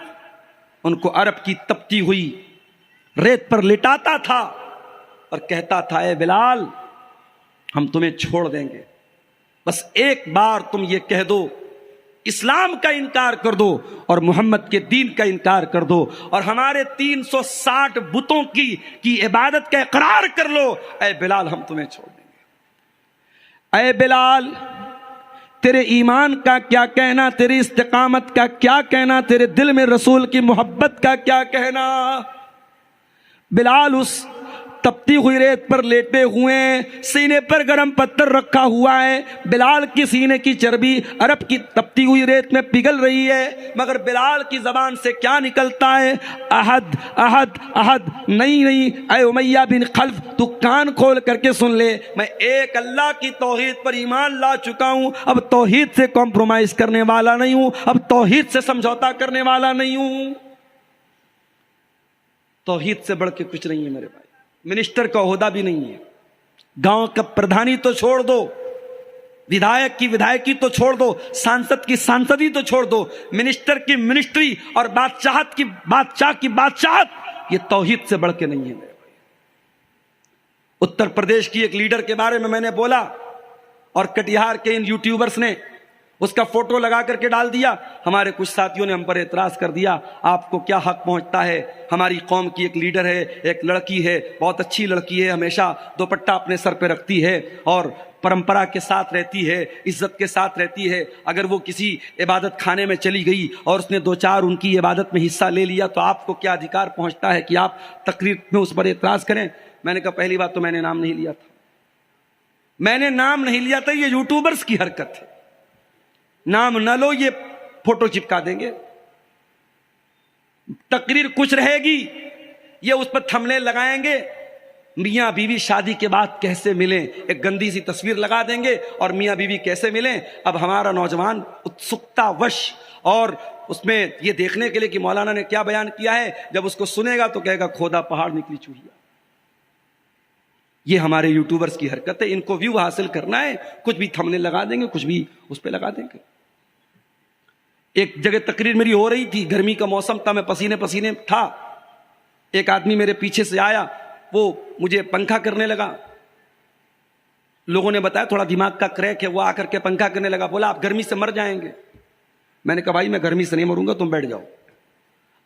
ان کو عرب کی تپتی ہوئی ریت پر لٹاتا تھا اور کہتا تھا، اے بلال ہم تمہیں چھوڑ دیں گے، بس ایک بار تم یہ کہہ دو، اسلام کا انکار کر دو اور محمد کے دین کا انکار کر دو اور ہمارے 360 بتوں کی عبادت کا اقرار کر لو، اے بلال ہم تمہیں چھوڑ دیں گے. اے بلال تیرے ایمان کا کیا کہنا، تیری استقامت کا کیا کہنا، تیرے دل میں رسول کی محبت کا کیا کہنا. بلال اس تپتی ہوئی ریت پر لیٹے ہوئے ہیں، سینے پر گرم پتھر رکھا ہوا ہے، بلال کی سینے کی چربی عرب کی تپتی ہوئی ریت میں پگھل رہی ہے، مگر بلال کی زبان سے کیا نکلتا ہے؟ احد احد احد. نہیں اے امیہ بن خلف تو کان کھول کر کے سن لے، میں ایک اللہ کی توحید پر ایمان لا چکا ہوں، اب توحید سے کمپرومائز کرنے والا نہیں ہوں، اب توحید سے سمجھوتا کرنے والا نہیں ہوں. توحید سے بڑھ کے کچھ نہیں ہے میرے بھائی. منسٹر کا عہدہ بھی نہیں ہے، گاؤں کا پردھانی تو چھوڑ دو، ودھایک کی ودھایکی تو چھوڑ دو، سانسد کی سانسدی تو چھوڑ دو، منسٹر کی منسٹری اور بادشاہت کی بادشاہت یہ توحید سے بڑھ کے نہیں ہے میرے بھائی. اتر پردیش کی ایک لیڈر کے بارے میں نے بولا اور کٹیہار کے ان یوٹیوبرز نے اس کا فوٹو لگا کر کے ڈال دیا. ہمارے کچھ ساتھیوں نے ہم پر اعتراض کر دیا، آپ کو کیا حق پہنچتا ہے؟ ہماری قوم کی ایک لیڈر ہے، ایک لڑکی ہے، بہت اچھی لڑکی ہے، ہمیشہ دوپٹہ اپنے سر پہ رکھتی ہے اور پرمپرا کے ساتھ رہتی ہے، عزت کے ساتھ رہتی ہے. اگر وہ کسی عبادت خانے میں چلی گئی اور اس نے دو چار ان کی عبادت میں حصہ لے لیا تو آپ کو کیا ادھیکار پہنچتا ہے کہ آپ تقریر میں اس پر اعتراض کریں؟ میں نے کہا پہلی بات تو میں نے نام نہیں لیا تھا، میں نے نام نہیں لیا تھا، یہ یوٹیوبرز کی حرکت ہے. نام نہ لو، یہ فوٹو چپکا دیں گے، تقریر کچھ رہے گی، یہ اس پر تھمبنیل لگائیں گے، میاں بیوی شادی کے بعد کیسے ملیں، ایک گندی سی تصویر لگا دیں گے اور میاں بیوی کیسے ملیں. اب ہمارا نوجوان اتسکتا وش اور اس میں یہ دیکھنے کے لیے کہ مولانا نے کیا بیان کیا ہے، جب اس کو سنے گا تو کہے گا کھودا پہاڑ نکلی چوہیا. یہ ہمارے یوٹیوبرز کی حرکت ہے، ان کو ویو حاصل کرنا ہے، کچھ بھی تھمبنیل لگا دیں گے، کچھ بھی اس پہ لگا دیں گے. ایک جگہ تقریر میری ہو رہی تھی، گرمی کا موسم تھا، میں پسینے پسینے تھا، ایک آدمی میرے پیچھے سے آیا، وہ مجھے پنکھا کرنے لگا. لوگوں نے بتایا تھوڑا دماغ کا کریک ہے، وہ آ کر کے پنکھا کرنے لگا، بولا آپ گرمی سے مر جائیں گے. میں نے کہا بھائی میں گرمی سے نہیں مروں گا، تم بیٹھ جاؤ.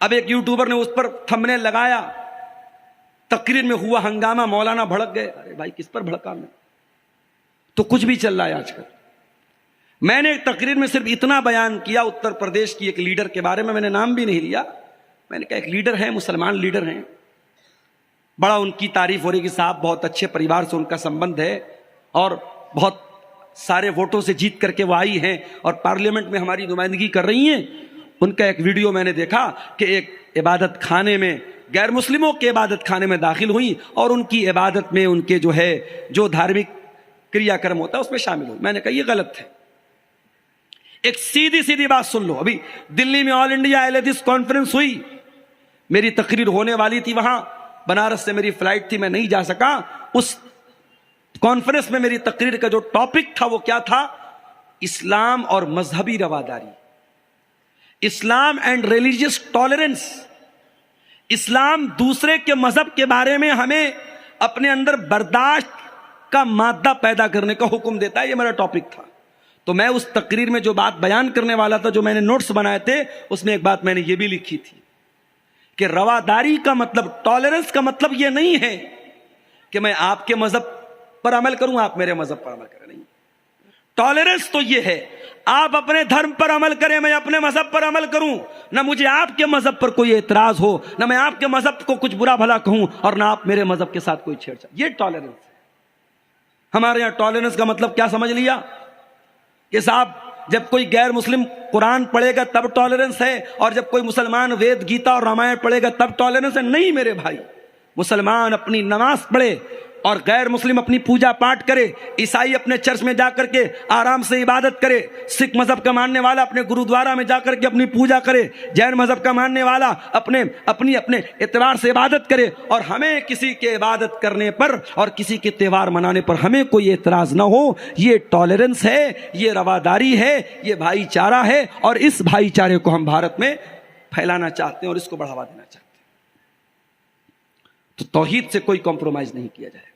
اب ایک یوٹیوبر نے اس پر تھمبنیل لگایا، تقریر میں ہوا ہنگامہ، مولانا بھڑک گئے. ارے بھائی کس پر بھڑکا میں؟ تو کچھ بھی چل رہا ہے آج کل. میں نے تقریر میں صرف اتنا بیان کیا اتر پردیش کی ایک لیڈر کے بارے میں نے نام بھی نہیں لیا. میں نے کہا ایک لیڈر ہے، مسلمان لیڈر ہیں، بڑا ان کی تعریف ہو رہی کہ صاحب بہت اچھے پریوار سے ان کا سمبند ہے اور بہت سارے ووٹوں سے جیت کر کے وہ آئی ہیں اور پارلیمنٹ میں ہماری نمائندگی کر رہی ہیں. ان کا ایک ویڈیو میں نے دیکھا کہ ایک عبادت خانے میں، غیر مسلموں کے عبادت خانے میں داخل ہوئی اور ان کی عبادت میں ان کے جو دھارمک کریا کرم ہوتا ہے اس میں شامل ہوئی. میں نے کہا یہ غلط ہے. ایک سیدھی بات سن لو، ابھی دلی میں آل انڈیا اہل حدیث کانفرنس ہوئی، میری تقریر ہونے والی تھی وہاں، بنارس سے میری فلائٹ تھی، میں نہیں جا سکا. اس کانفرنس میں میری تقریر کا جو ٹاپک تھا وہ کیا تھا؟ اسلام اور مذہبی رواداری، اسلام اینڈ ریلیجیس ٹالرنس. اسلام دوسرے کے مذہب کے بارے میں ہمیں اپنے اندر برداشت کا مادہ پیدا کرنے کا حکم دیتا ہے، یہ میرا ٹاپک تھا. تو میں اس تقریر میں جو بات بیان کرنے والا تھا، جو میں نے نوٹس بنائے تھے، اس میں ایک بات میں نے یہ بھی لکھی تھی کہ رواداری کا مطلب، ٹالرنس کا مطلب یہ نہیں ہے کہ میں آپ کے مذہب پر عمل کروں، آپ میرے مذہب پر عمل کریں. نہیں، ٹالرنس تو یہ ہے آپ اپنے دھرم پر عمل کریں، میں اپنے مذہب پر عمل کروں، نہ مجھے آپ کے مذہب پر کوئی اعتراض ہو، نہ میں آپ کے مذہب کو کچھ برا بھلا کہوں اور نہ آپ میرے مذہب کے ساتھ کوئی چھیڑ چھاڑ. یہ ٹالرنس ہے. ہمارے یہاں ٹالرنس کا مطلب کیا سمجھ لیا کہ صاحب جب کوئی غیر مسلم قرآن پڑھے گا تب ٹالرنس ہے، اور جب کوئی مسلمان وید گیتا اور رامائن پڑھے گا تب ٹالرنس ہے؟ نہیں میرے بھائی، مسلمان اپنی نماز پڑھے اور غیر مسلم اپنی پوجا پاٹ کرے، عیسائی اپنے چرچ میں جا کر کے آرام سے عبادت کرے، سکھ مذہب کا ماننے والا اپنے گرودوارا میں جا کر کے اپنی پوجا کرے، جین مذہب کا ماننے والا اپنے اعتبار سے عبادت کرے، اور ہمیں کسی کے عبادت کرنے پر اور کسی کے تہوار منانے پر ہمیں کوئی اعتراض نہ ہو۔ یہ ٹالرنس ہے، یہ رواداری ہے، یہ بھائی چارہ ہے، اور اس بھائی چارے کو ہم بھارت میں پھیلانا چاہتے ہیں اور اس کو بڑھاوا دینا چاہتے ہیں۔ تو توحید سے کوئی کمپرومائز نہیں کیا جائے گا۔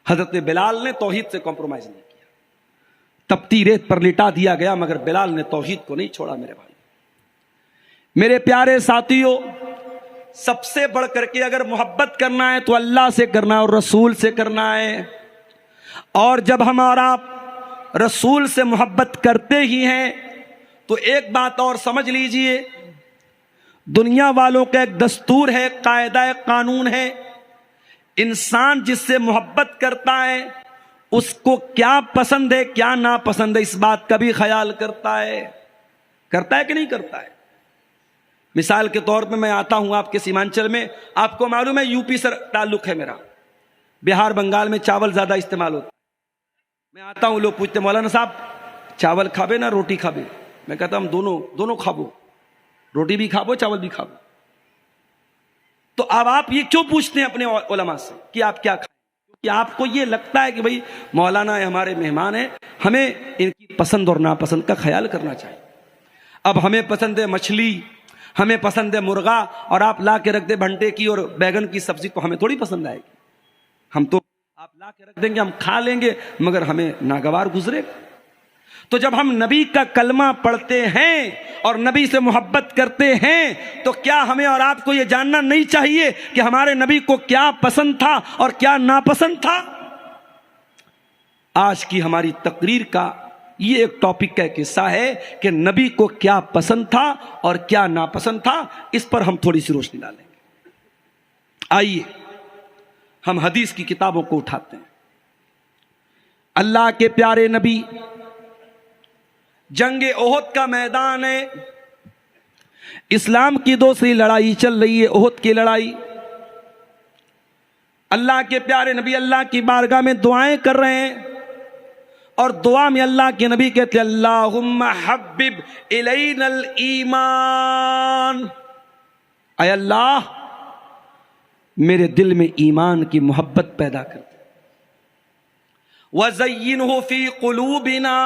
حضرت بلال نے توحید سے کمپرومائز نہیں کیا، تپتی ریت پر لٹا دیا گیا، مگر بلال نے توحید کو نہیں چھوڑا میرے بھائی۔ میرے پیارے ساتھیوں، سب سے بڑھ کر کے اگر محبت کرنا ہے تو اللہ سے کرنا ہے اور رسول سے کرنا ہے، اور جب ہم اور آپ رسول سے محبت کرتے ہی ہیں تو ایک بات اور سمجھ لیجئے، دنیا والوں کا ایک دستور ہے، قاعدہ قانون ہے، انسان جس سے محبت کرتا ہے اس کو کیا پسند ہے کیا ناپسند ہے اس بات کا بھی خیال کرتا ہے کہ نہیں کرتا ہے؟ مثال کے طور پہ میں آتا ہوں آپ کے سیمانچل میں، آپ کو معلوم ہے یو پی سے تعلق ہے میرا، بہار بنگال میں چاول زیادہ استعمال ہوتا ہے۔ میں آتا ہوں، لوگ پوچھتے مولانا صاحب چاول کھابے نہ روٹی کھابے؟ میں کہتا ہوں دونوں کھابو، روٹی بھی کھابو چاول بھی کھابو۔ تو اب آپ یہ کیوں پوچھتے ہیں اپنے علماء سے کہ آپ کیا کھائیں؟ کہ آپ کو یہ لگتا ہے کہ بھئی مولانا ہمارے مہمان ہیں، ہمیں ان کی پسند اور ناپسند کا خیال کرنا چاہیے۔ اب ہمیں پسند ہے مچھلی، ہمیں پسند ہے مرغا، اور آپ لا کے رکھ دیں بھنٹے کی اور بیگن کی سبزی، تو ہمیں تھوڑی پسند آئے گی۔ ہم تو آپ لا کے رکھ دیں گے، ہم کھا لیں گے، مگر ہمیں ناگوار گزرے گا۔ تو جب ہم نبی کا کلمہ پڑھتے ہیں اور نبی سے محبت کرتے ہیں تو کیا ہمیں اور آپ کو یہ جاننا نہیں چاہیے کہ ہمارے نبی کو کیا پسند تھا اور کیا ناپسند تھا؟ آج کی ہماری تقریر کا یہ ایک ٹاپک کا ایک حصہ ہے کہ نبی کو کیا پسند تھا اور کیا ناپسند تھا، اس پر ہم تھوڑی سی روشنی ڈالیں گے۔ آئیے ہم حدیث کی کتابوں کو اٹھاتے ہیں۔ اللہ کے پیارے نبی، جنگ احد کا میدان ہے، اسلام کی دوسری لڑائی چل رہی ہے، احد کی لڑائی۔ اللہ کے پیارے نبی اللہ کی بارگاہ میں دعائیں کر رہے ہیں، اور دعا میں اللہ کے نبی کہتے ہیں اللہم حبب الینا الایمان، اے اللہ میرے دل میں ایمان کی محبت پیدا کر دے، وزینہ فی قلوبنا،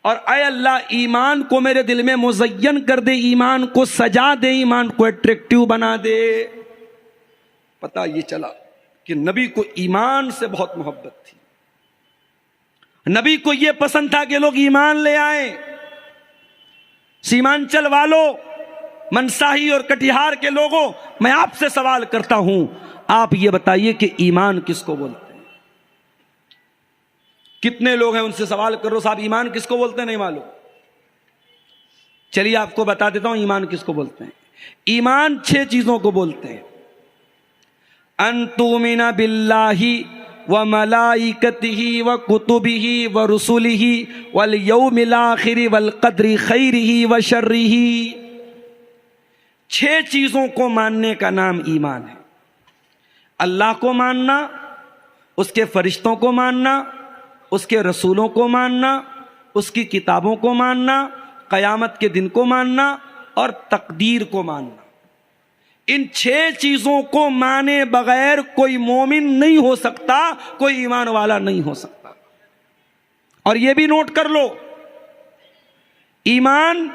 اور اے اللہ ایمان کو میرے دل میں مزین کر دے، ایمان کو سجا دے، ایمان کو اٹریکٹیو بنا دے۔ پتہ یہ چلا کہ نبی کو ایمان سے بہت محبت تھی، نبی کو یہ پسند تھا کہ لوگ ایمان لے آئیں۔ سیمانچل والوں، منساہی اور کٹیہار کے لوگوں، میں آپ سے سوال کرتا ہوں، آپ یہ بتائیے کہ ایمان کس کو بولتے ہیں؟ کتنے لوگ ہیں ان سے سوال کرو صاحب ایمان کس کو بولتے ہیں؟ نہیں معلوم؟ چلیے آپ کو بتا دیتا ہوں ایمان کس کو بولتے ہیں۔ ایمان 6 چیزوں کو بولتے ہیں۔ ان تؤمن باللہ وملائکتہ وکتبہ ورسلہ والیوم الآخر والقدر خیرہ وشرہ۔ 6 چیزوں کو ماننے کا نام ایمان ہے۔ اللہ کو ماننا، اس کے فرشتوں کو ماننا، اس کے رسولوں کو ماننا، اس کی کتابوں کو ماننا، قیامت کے دن کو ماننا، اور تقدیر کو ماننا۔ ان 6 چیزوں کو مانے بغیر کوئی مومن نہیں ہو سکتا، کوئی ایمان والا نہیں ہو سکتا۔ اور یہ بھی نوٹ کر لو، ایمان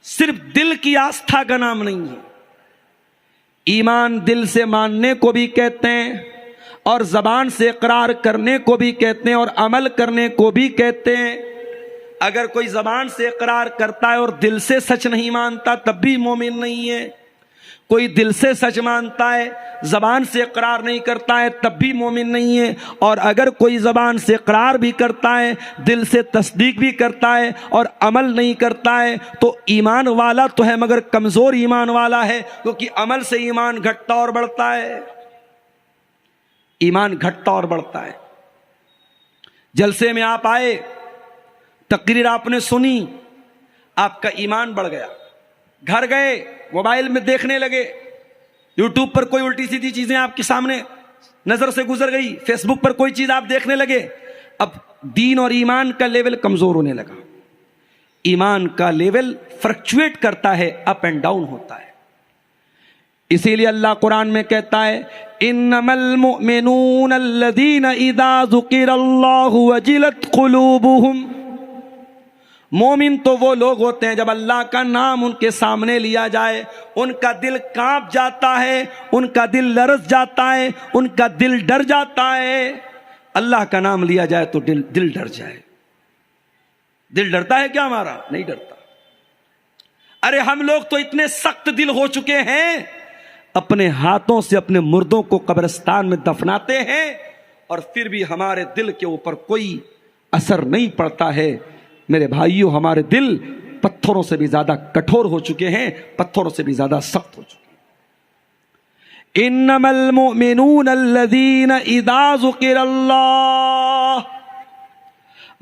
صرف دل کی آستھا کا نام نہیں ہے، ایمان دل سے ماننے کو بھی کہتے ہیں، اور زبان سے اقرار کرنے کو بھی کہتے ہیں، اور عمل کرنے کو بھی کہتے ہیں۔ اگر کوئی زبان سے اقرار کرتا ہے اور دل سے سچ نہیں مانتا تب بھی مومن نہیں ہے، کوئی دل سے سچ مانتا ہے زبان سے اقرار نہیں کرتا ہے تب بھی مومن نہیں ہے، اور اگر کوئی زبان سے اقرار بھی کرتا ہے، دل سے تصدیق بھی کرتا ہے اور عمل نہیں کرتا ہے تو ایمان والا تو ہے مگر کمزور ایمان والا ہے، کیونکہ عمل سے ایمان گھٹتا اور بڑھتا ہے، ایمان گھٹتا اور بڑھتا ہے۔ جلسے میں آپ آئے، تقریر آپ نے سنی، آپ کا ایمان بڑھ گیا، گھر گئے موبائل میں دیکھنے لگے، یوٹیوب پر کوئی الٹی سیدھی چیزیں آپ کے سامنے نظر سے گزر گئی، فیس بک پر کوئی چیز آپ دیکھنے لگے، اب دین اور ایمان کا لیول کمزور ہونے لگا۔ ایمان کا لیول فرکچویٹ کرتا ہے، اپ اینڈ ڈاؤن ہوتا ہے۔ اسی لیے اللہ قرآن میں کہتا ہے انما المؤمنون الذین اذا ذکر اللہ وجلت قلوبہم، مومن تو وہ لوگ ہوتے ہیں جب اللہ کا نام ان کے سامنے لیا جائے ان کا دل کانپ جاتا ہے، ان کا دل لرز جاتا ہے، ان کا دل ڈر جاتا ہے۔ اللہ کا نام لیا جائے تو دل ڈر جائے۔ دل ڈرتا ہے کیا ہمارا؟ نہیں ڈرتا۔ ارے ہم لوگ تو اتنے سخت دل ہو چکے ہیں، اپنے ہاتھوں سے اپنے مردوں کو قبرستان میں دفناتے ہیں اور پھر بھی ہمارے دل کے اوپر کوئی اثر نہیں پڑتا ہے۔ میرے بھائیوں، ہمارے دل پتھروں سے بھی زیادہ کٹھور ہو چکے ہیں، پتھروں سے بھی زیادہ سخت ہو چکے ہیں۔ انما المؤمنون الذین اذا ذکر اللہ،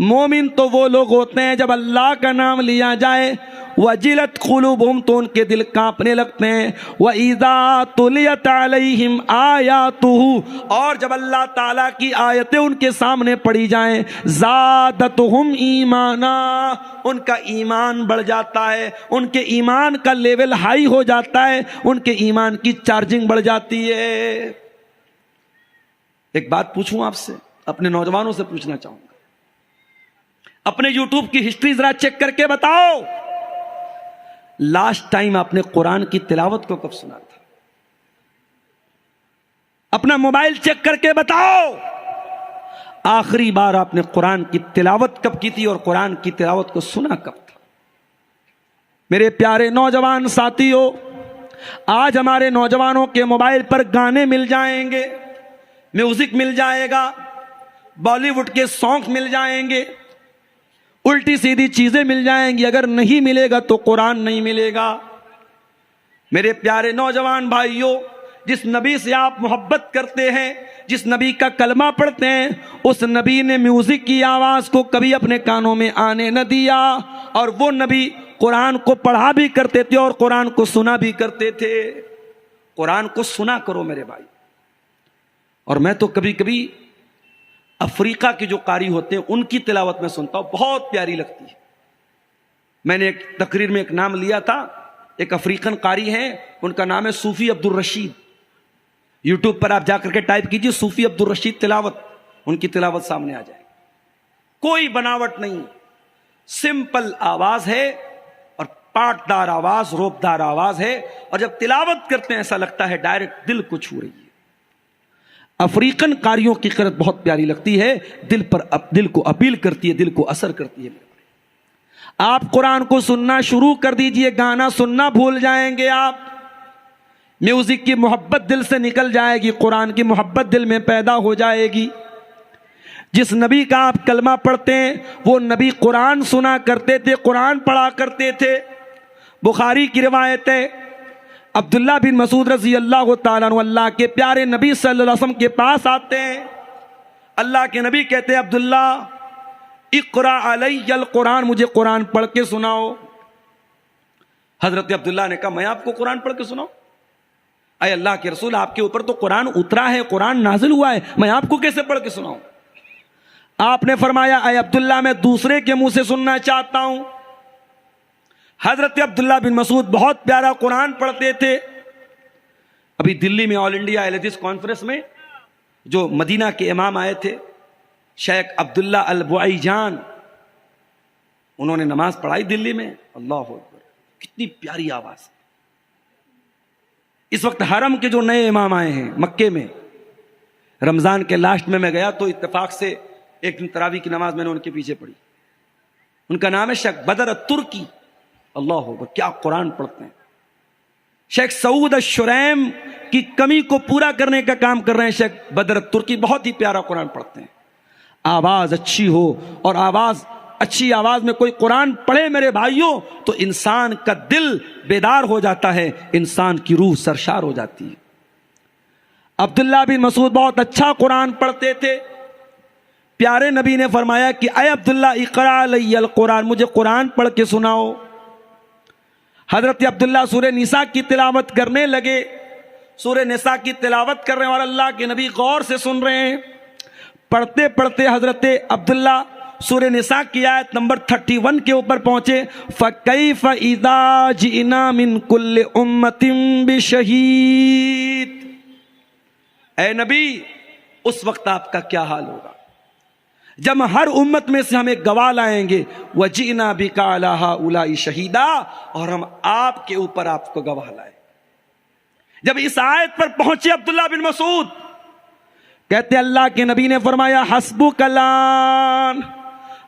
مومن تو وہ لوگ ہوتے ہیں جب اللہ کا نام لیا جائے وجلت قلوبہم، تو ان کے دل کانپنے لگتے ہیں، وَإِذَا تُلِيَتْ عَلَيْهِمْ آيَاتُهُ، اور جب اللہ تعالیٰ کی آیتیں ان کے سامنے پڑھی جائیں زَادَتْهُمْ ایمانا، ان کا ایمان بڑھ جاتا ہے، ان کے ایمان کا لیول ہائی ہو جاتا ہے، ان کے ایمان کی چارجنگ بڑھ جاتی ہے۔ ایک بات پوچھوں آپ سے، اپنے نوجوانوں سے پوچھنا چاہوں گا، اپنے یوٹیوب کی ہسٹری ذرا چیک کر کے بتاؤ، لاسٹ ٹائم آپ نے قرآن کی تلاوت کو کب سنا تھا؟ اپنا موبائل چیک کر کے بتاؤ، آخری بار آپ نے قرآن کی تلاوت کب کی تھی اور قرآن کی تلاوت کو سنا کب تھا؟ میرے پیارے نوجوان ساتھیوں، آج ہمارے نوجوانوں کے موبائل پر گانے مل جائیں گے، میوزک مل جائے گا، بالی ووڈ کے سانگ مل جائیں گے، الٹی سیدھی چیزیں مل جائیں گی، اگر نہیں ملے گا تو قرآن نہیں ملے گا۔ میرے پیارے نوجوان بھائیوں، جس نبی سے آپ محبت کرتے ہیں، جس نبی کا کلمہ پڑھتے ہیں، اس نبی نے میوزک کی آواز کو کبھی اپنے کانوں میں آنے نہ دیا، اور وہ نبی قرآن کو پڑھا بھی کرتے تھے اور قرآن کو سنا بھی کرتے تھے۔ قرآن کو سنا کرو میرے بھائی۔ اور میں تو کبھی کبھی افریقہ کے جو قاری ہوتے ہیں ان کی تلاوت میں سنتا ہوں، بہت پیاری لگتی ہے۔ میں نے ایک تقریر میں ایک نام لیا تھا، ایک افریقن قاری ہیں، ان کا نام ہے صوفی عبدالرشید۔ یوٹیوب پر آپ جا کر کے ٹائپ کیجئے صوفی عبدالرشید تلاوت، ان کی تلاوت سامنے آ جائے، کوئی بناوٹ نہیں، سمپل آواز ہے اور پاٹدار آواز، روبدار آواز ہے، اور جب تلاوت کرتے ہیں ایسا لگتا ہے ڈائریکٹ دل کو چھو رہی ہے۔ افریقن قاریوں کی قرت بہت پیاری لگتی ہے، دل کو اپیل کرتی ہے، دل کو اثر کرتی ہے۔ آپ قرآن کو سننا شروع کر دیجئے، گانا سننا بھول جائیں گے آپ، میوزک کی محبت دل سے نکل جائے گی، قرآن کی محبت دل میں پیدا ہو جائے گی۔ جس نبی کا آپ کلمہ پڑھتے ہیں وہ نبی قرآن سنا کرتے تھے، قرآن پڑھا کرتے تھے۔ بخاری کی روایت ہے، عبداللہ بن مسعود رضی اللہ تعالیٰ عنہ اللہ کے پیارے نبی صلی اللہ علیہ وسلم کے پاس آتے ہیں، اللہ کے نبی کہتے ہیں عبداللہ اقرأ علی القرآن، مجھے قرآن پڑھ کے سناؤ۔ حضرت عبداللہ نے کہا میں آپ کو قرآن پڑھ کے سناؤں؟ اے اللہ کے رسول، آپ کے اوپر تو قرآن اترا ہے، قرآن نازل ہوا ہے، میں آپ کو کیسے پڑھ کے سناؤں؟ آپ نے فرمایا اے عبداللہ میں دوسرے کے منہ سے سننا چاہتا ہوں۔ حضرت عبداللہ بن مسعود بہت پیارا قرآن پڑھتے تھے۔ ابھی دلی میں آل انڈیا اہل حدیث کانفرنس میں جو مدینہ کے امام آئے تھے شیخ عبداللہ البوئی جان، انہوں نے نماز پڑھائی دلی میں، اللہ اکبر، کتنی پیاری آواز۔ اس وقت حرم کے جو نئے امام آئے ہیں مکے میں، رمضان کے لاسٹ میں گیا تو اتفاق سے ایک دن تراویح کی نماز میں نے ان کے پیچھے پڑھی، ان کا نام ہے شیخ بدر الترکی، اللہ اکبر، کیا قرآن پڑھتے ہیں۔ شیخ سعود الشریم کی کمی کو پورا کرنے کا کام کر رہے ہیں شیخ بدر الترکی، بہت ہی پیارا قرآن پڑھتے ہیں۔ آواز اچھی ہو، اور اچھی آواز میں کوئی قرآن پڑھے میرے بھائیوں تو انسان کا دل بیدار ہو جاتا ہے، انسان کی روح سرشار ہو جاتی ہے۔ عبداللہ بن مسعود بہت اچھا قرآن پڑھتے تھے۔ پیارے نبی نے فرمایا کہ اے عبداللہ اقرا علی القرآن، مجھے قرآن پڑھ کے سناؤ۔ حضرت عبداللہ سورہ نساء کی تلاوت کرنے لگے، سورہ نساء کی تلاوت کر رہے ہیں اور اللہ کے نبی غور سے سن رہے ہیں۔ پڑھتے پڑھتے حضرت عبداللہ سورہ نساء کی آیت نمبر 31 کے اوپر پہنچے، فَكَيْفَ إِذَا جِئْنَا مِن كُلِّ أُمَّةٍ بِشَهِيدٍ، اے نبی اس وقت آپ کا کیا حال ہوگا جب ہر امت میں سے ہم ایک گواہ لائیں گے، وَجِئْنَا بِكَ عَلَىٰ هَٰؤُلَاءِ شَهِيدًا، اور ہم آپ کے اوپر آپ کو گواہ لائیں۔ جب اس آیت پر پہنچے عبداللہ بن مسعود، کہتے اللہ کے نبی نے فرمایا حسبک الآن،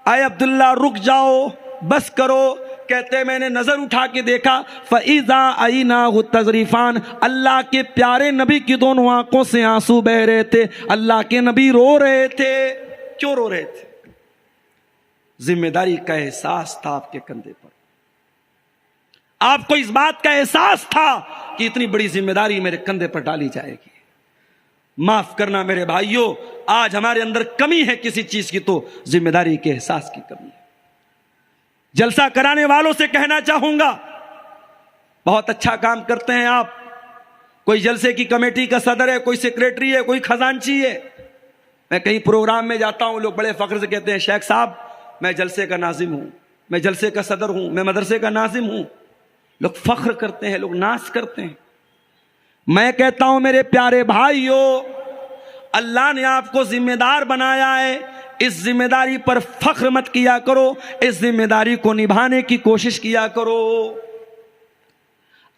اے عبداللہ رک جاؤ، بس کرو۔ کہتے میں نے نظر اٹھا کے دیکھا، فَإِذَا عَيْنَاهُ تَذْرِفَانِ، اللہ کے پیارے نبی کی دونوں آنکھوں سے آنسو بہ رہے تھے۔ اللہ کے نبی رو رہے تھے۔ کیوں رو رہے تھے؟ ذمہ داری کا احساس تھا آپ کے کندھے پر، آپ کو اس بات کا احساس تھا کہ اتنی بڑی ذمہ داری میرے کندھے پر ڈالی جائے گی۔ معاف کرنا میرے بھائیوں، آج ہمارے اندر کمی ہے کسی چیز کی تو ذمہ داری کے احساس کی کمی ہے۔ جلسہ کرانے والوں سے کہنا چاہوں گا، بہت اچھا کام کرتے ہیں آپ، کوئی جلسے کی کمیٹی کا صدر ہے، کوئی سیکریٹری ہے، کوئی خزانچی ہے۔ میں کہیں پروگرام میں جاتا ہوں، لوگ بڑے فخر سے کہتے ہیں شیخ صاحب میں جلسے کا ناظم ہوں، میں جلسے کا صدر ہوں، میں مدرسے کا ناظم ہوں۔ لوگ فخر کرتے ہیں، لوگ ناز کرتے ہیں۔ میں کہتا ہوں میرے پیارے بھائیوں، اللہ نے آپ کو ذمہ دار بنایا ہے، اس ذمہ داری پر فخر مت کیا کرو، اس ذمہ داری کو نبھانے کی کوشش کیا کرو۔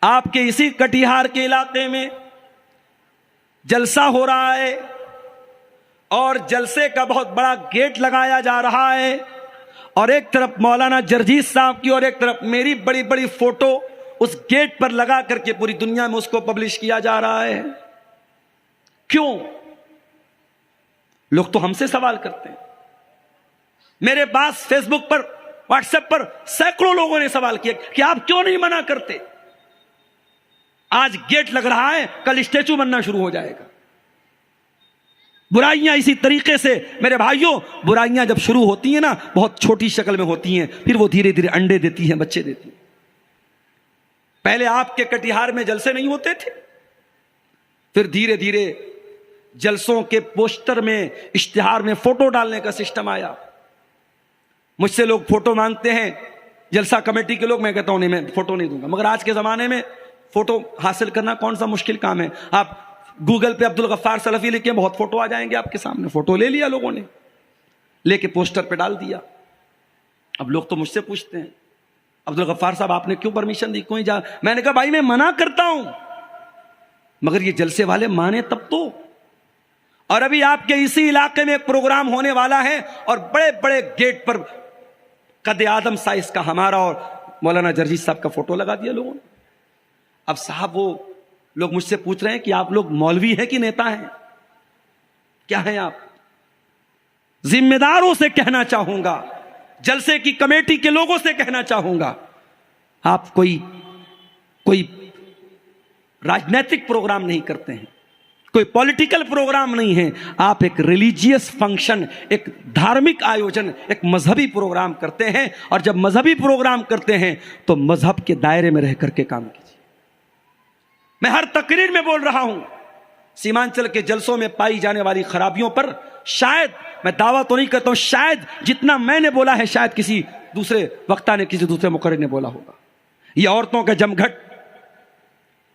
آپ کے اسی کٹیہار کے علاقے میں جلسہ ہو رہا ہے اور جلسے کا بہت بڑا گیٹ لگایا جا رہا ہے، اور ایک طرف مولانا جرجیت صاحب کی اور ایک طرف میری بڑی بڑی فوٹو اس گیٹ پر لگا کر کے پوری دنیا میں اس کو پبلش کیا جا رہا ہے۔ کیوں؟ لوگ تو ہم سے سوال کرتے ہیں۔ میرے پاس فیس بک پر، واٹس ایپ پر سینکڑوں لوگوں نے سوال کیا کہ آپ کیوں نہیں منع کرتے؟ آج گیٹ لگ رہا ہے، کل اسٹیچو بننا شروع ہو جائے گا۔ برائیاں اسی طریقے سے میرے بھائیوں، برائیاں جب شروع ہوتی ہیں نا بہت چھوٹی شکل میں ہوتی ہیں، پھر وہ دھیرے دھیرے انڈے دیتی ہیں، بچے دیتی ہیں۔ پہلے آپ کے کٹیہار میں جلسے نہیں ہوتے تھے، پھر دھیرے دھیرے جلسوں کے پوسٹر میں، اشتہار میں فوٹو ڈالنے کا سسٹم آیا۔ مجھ سے لوگ فوٹو مانگتے ہیں، جلسہ کمیٹی کے لوگ، میں کہتا ہوں نہیں میں فوٹو نہیں دوں گا، مگر آج کے زمانے میں فوٹو حاصل کرنا کون سا مشکل کام ہے؟ آپ گوگل پہ عبدالغفار سلفی لکھیں، بہت فوٹو آ جائیں گے آپ کے سامنے۔ فوٹو لے لیا لوگوں نے، لے کے پوسٹر پہ ڈال دیا۔ اب لوگ تو مجھ سے پوچھتے ہیں عبدالغفار صاحب آپ نے کیوں پرمیشن دی؟ کوئی میں نے کہا بھائی میں منع کرتا ہوں، مگر یہ جلسے والے مانے تب تو۔ اور ابھی آپ کے اسی علاقے میں ایک پروگرام ہونے والا ہے اور بڑے بڑے گیٹ پر قد آدم سائز کا ہمارا اور مولانا جرجیت صاحب کا فوٹو لگا دیا لوگوں نے۔ اب صاحب وہ لوگ مجھ سے پوچھ رہے ہیں کہ آپ لوگ مولوی ہیں کہ نیتا ہیں؟ کیا ہیں آپ؟ ذمہ داروں سے کہنا چاہوں گا، جلسے کی کمیٹی کے لوگوں سے کہنا چاہوں گا، آپ کوئی راجنیتک پروگرام نہیں کرتے ہیں، کوئی پولیٹیکل پروگرام نہیں ہے، آپ ایک ریلیجیس فنکشن، ایک دھارمک آیوجن، ایک مذہبی پروگرام کرتے ہیں، اور جب مذہبی پروگرام کرتے ہیں تو مذہب کے دائرے میں رہ کر کے کام کیجیے۔ میں ہر تقریر میں بول رہا ہوں، سیمانچل کے جلسوں میں پائی جانے والی خرابیوں پر شاید، میں دعویٰ تو نہیں کرتا ہوں، شاید جتنا میں نے بولا ہے شاید کسی دوسرے وقتہ نے، کسی دوسرے مقرر نے بولا ہوگا۔ یہ عورتوں کا جمگھٹ،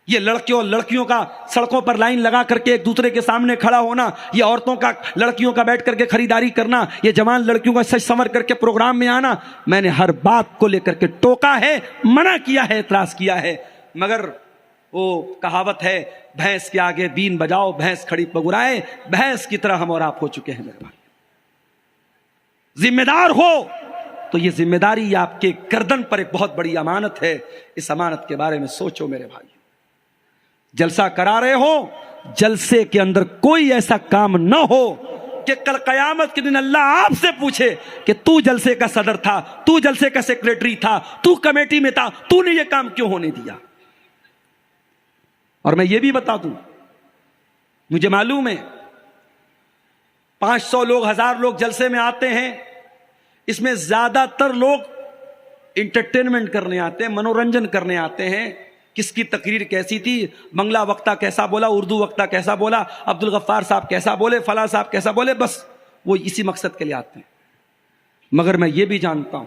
یہ لڑکیوں اور لڑکیوں کا سڑکوں پر لائن لگا کر کے ایک دوسرے کے سامنے کھڑا ہونا، یہ عورتوں کا لڑکیوں کا بیٹھ کر کے خریداری کرنا، یہ جوان لڑکیوں کا سج سنور کر کے پروگرام میں آنا، میں نے ہر بات کو لے کر کے ٹوکا ہے، منع کیا ہے، اعتراض کیا ہے، مگر وہ کہاوت ہے بھینس کے آگے بین بجاؤ بھینس کھڑی پگرائے، بھینس کی طرح ہم اور آپ ہو چکے ہیں میرے بھائی۔ ذمہ دار ہو تو یہ ذمہ داری آپ کے گردن پر ایک بہت بڑی امانت ہے، اس امانت کے بارے میں سوچو میرے بھائی۔ جلسہ کرا رہے ہو، جلسے کے اندر کوئی ایسا کام نہ ہو کہ کل قیامت کے دن اللہ آپ سے پوچھے کہ تو جلسے کا صدر تھا، تو جلسے کا سیکریٹری تھا، تو کمیٹی میں تھا، تو نے یہ کام کیوں ہونے دیا؟ اور میں یہ بھی بتا دوں، مجھے معلوم ہے 500 لوگ 1000 لوگ جلسے میں آتے ہیں، اس میں زیادہ تر لوگ انٹرٹینمنٹ کرنے آتے ہیں، منورنجن کرنے آتے ہیں. کس کی تقریر کیسی تھی، بنگلہ وقتہ کیسا بولا، اردو وقتہ کیسا بولا، عبدالغفار صاحب کیسا بولے، فلاں صاحب کیسا بولے، بس وہ اسی مقصد کے لیے آتے ہیں. مگر میں یہ بھی جانتا ہوں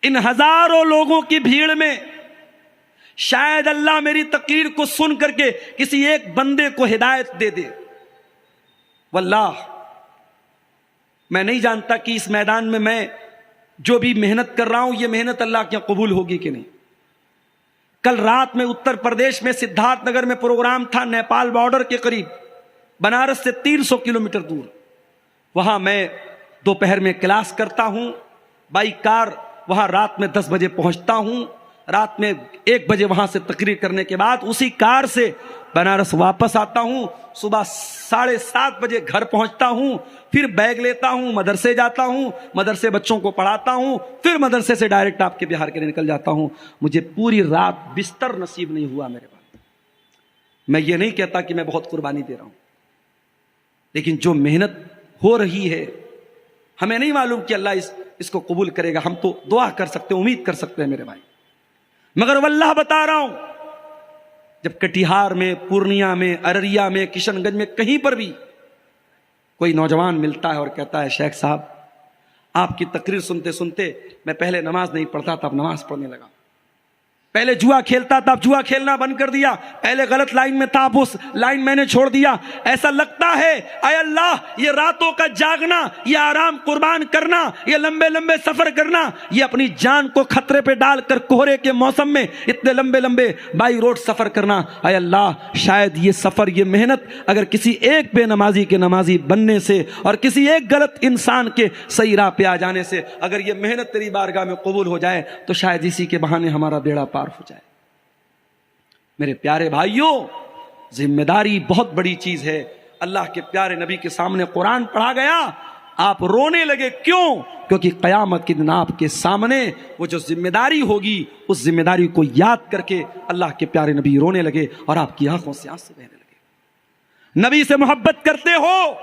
ان ہزاروں لوگوں کی بھیڑ میں شاید اللہ میری تقریر کو سن کر کے کسی ایک بندے کو ہدایت دے دے. واللہ میں نہیں جانتا کہ اس میدان میں جو بھی محنت کر رہا ہوں یہ محنت اللہ کے قبول ہوگی کہ نہیں. کل رات میں اتر پردیش میں سدھارتھ نگر میں پروگرام تھا، نیپال بارڈر کے قریب، بنارس سے 300 کلومیٹر دور. وہاں میں دوپہر میں کلاس کرتا ہوں، بائی کار وہاں رات میں 10 بجے پہنچتا ہوں، رات میں 1 بجے وہاں سے تقریر کرنے کے بعد اسی کار سے بنارس واپس آتا ہوں، صبح 7:30 بجے گھر پہنچتا ہوں، پھر بیگ لیتا ہوں، مدرسے جاتا ہوں، مدرسے بچوں کو پڑھاتا ہوں، پھر مدرسے سے ڈائریکٹ آپ کے بہار کے لیے نکل جاتا ہوں. مجھے پوری رات بستر نصیب نہیں ہوا میرے پاس. میں یہ نہیں کہتا کہ میں بہت قربانی دے رہا ہوں، لیکن جو محنت ہو رہی ہے ہمیں نہیں معلوم کہ اللہ اس کو قبول کرے گا. ہم تو دعا کر سکتے ہیں، امید کر سکتے ہیں میرے بھائی. مگر واللہ بتا رہا ہوں، جب کٹیہار میں، پورنیہ میں، ارریا میں، کشن گنج میں کہیں پر بھی کوئی نوجوان ملتا ہے اور کہتا ہے شیخ صاحب آپ کی تقریر سنتے سنتے میں پہلے نماز نہیں پڑھتا تھا، اب نماز پڑھنے لگا، پہلے جوا کھیلتا تھا اب جوا کھیلنا بند کر دیا، پہلے غلط لائن میں تھا اب اس لائن میں نے چھوڑ دیا. ایسا لگتا ہے اے اللہ یہ راتوں کا جاگنا، یہ آرام قربان کرنا، یہ لمبے لمبے سفر کرنا، یہ اپنی جان کو خطرے پہ ڈال کر کوہرے کے موسم میں اتنے لمبے لمبے بائی روڈ سفر کرنا، اے اللہ شاید یہ سفر، یہ محنت اگر کسی ایک بے نمازی کے نمازی بننے سے اور کسی ایک غلط انسان کے صحیح راہ پہ آ جانے سے اگر یہ محنت تیری بارگاہ میں قبول ہو جائے تو شاید اسی کے بہانے ہمارا بیڑا پار ہو جائے. میرے پیارے بھائیوں، ذمہ داری بہت بڑی چیز ہے. اللہ کے پیارے نبی کے سامنے قرآن پڑھا گیا، آپ رونے لگے. کیوں؟ کیونکہ قیامت کے دن آپ کے سامنے وہ جو ذمہ داری ہوگی اس ذمہ داری کو یاد کر کے اللہ کے پیارے نبی رونے لگے اور آپ کی آنکھوں سے آنسو بہنے لگے. نبی سے محبت کرتے ہو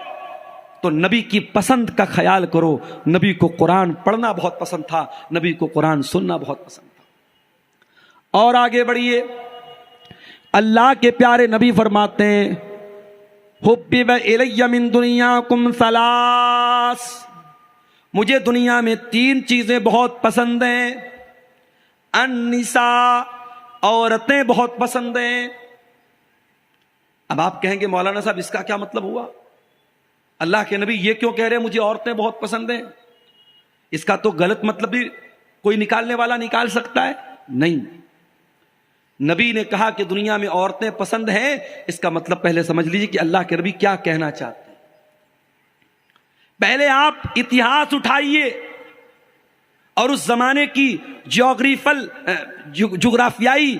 تو نبی کی پسند کا خیال کرو. نبی کو قرآن پڑھنا بہت پسند تھا، نبی کو قرآن سننا بہت پسند تھا. اور آگے بڑھیے، اللہ کے پیارے نبی فرماتے ہیں حبب الی من دنیاکم ثلاث، مجھے دنیا میں 3 چیزیں بہت پسند ہیں. النساء، عورتیں بہت پسند ہیں. اب آپ کہیں گے مولانا صاحب اس کا کیا مطلب ہوا؟ اللہ کے نبی یہ کیوں کہہ رہے ہیں مجھے عورتیں بہت پسند ہیں؟ اس کا تو غلط مطلب بھی کوئی نکالنے والا نکال سکتا ہے. نہیں، نبی نے کہا کہ دنیا میں عورتیں پسند ہیں، اس کا مطلب پہلے سمجھ لیجیے کہ اللہ کے نبی کیا کہنا چاہتے ہیں. پہلے آپ اتہاس اٹھائیے اور اس زمانے کی جغرافیائی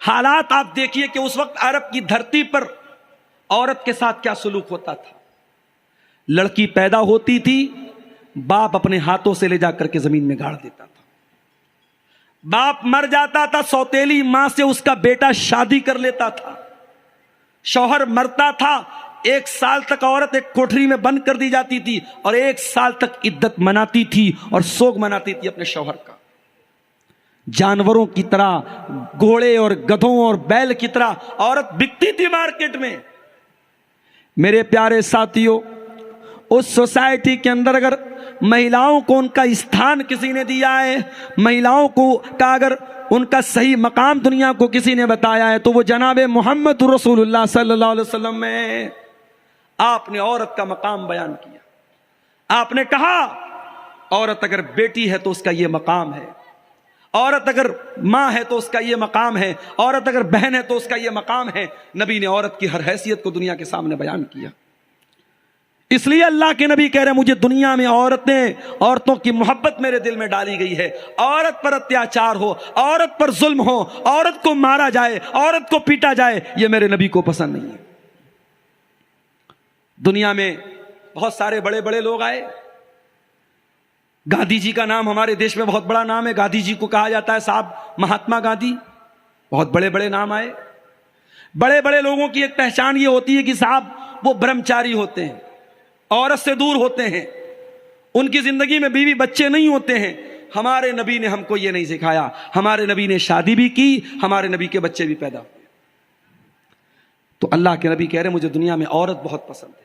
حالات آپ دیکھیے کہ اس وقت عرب کی دھرتی پر عورت کے ساتھ کیا سلوک ہوتا تھا. لڑکی پیدا ہوتی تھی، باپ اپنے ہاتھوں سے لے جا کر کے زمین میں گاڑ دیتا تھا. باپ مر جاتا تھا، سوتیلی ماں سے اس کا بیٹا شادی کر لیتا تھا. شوہر مرتا تھا، 1 سال تک عورت ایک کوٹھری میں بند کر دی جاتی تھی اور 1 سال تک عدت مناتی تھی اور سوگ مناتی تھی اپنے شوہر کا. جانوروں کی طرح، گھوڑے اور گدھوں اور بیل کی طرح عورت بکتی تھی مارکیٹ میں. میرے پیارے ساتھیوں، اس سوسائٹی کے اندر اگر مہیلاؤں کو ان کا استھان کسی نے دیا ہے، مہیلاؤں کو کا اگر ان کا صحیح مقام دنیا کو کسی نے بتایا ہے تو وہ جناب محمد رسول اللہ صلی اللہ علیہ وسلم میں. آپ نے عورت کا مقام بیان کیا. آپ نے کہا عورت اگر بیٹی ہے تو اس کا یہ مقام ہے، عورت اگر ماں ہے تو اس کا یہ مقام ہے، عورت اگر بہن ہے تو اس کا یہ مقام ہے. نبی نے عورت کی ہر حیثیت کو دنیا کے سامنے بیان کیا. اس لیے اللہ کے نبی کہہ رہے ہیں مجھے دنیا میں عورتوں کی محبت میرے دل میں ڈالی گئی ہے. عورت پر اتیاچار ہو، عورت پر ظلم ہو، عورت کو مارا جائے، عورت کو پیٹا جائے، یہ میرے نبی کو پسند نہیں ہے. دنیا میں بہت سارے بڑے بڑے لوگ آئے. گاندھی جی کا نام ہمارے دیش میں بہت بڑا نام ہے. گاندھی جی کو کہا جاتا ہے صاحب مہاتما گاندھی. بہت بڑے بڑے نام آئے. بڑے بڑے لوگوں کی ایک پہچان یہ ہوتی ہے کہ صاحب وہ برہمچاری ہوتے ہیں. عورت سے دور ہوتے ہیں، ان کی زندگی میں بیوی بچے نہیں ہوتے ہیں. ہمارے نبی نے ہم کو یہ نہیں سکھایا. ہمارے نبی نے شادی بھی کی، ہمارے نبی کے بچے بھی پیدا ہوئے. تو اللہ کے نبی کہہ رہے مجھے دنیا میں عورت بہت پسند ہے.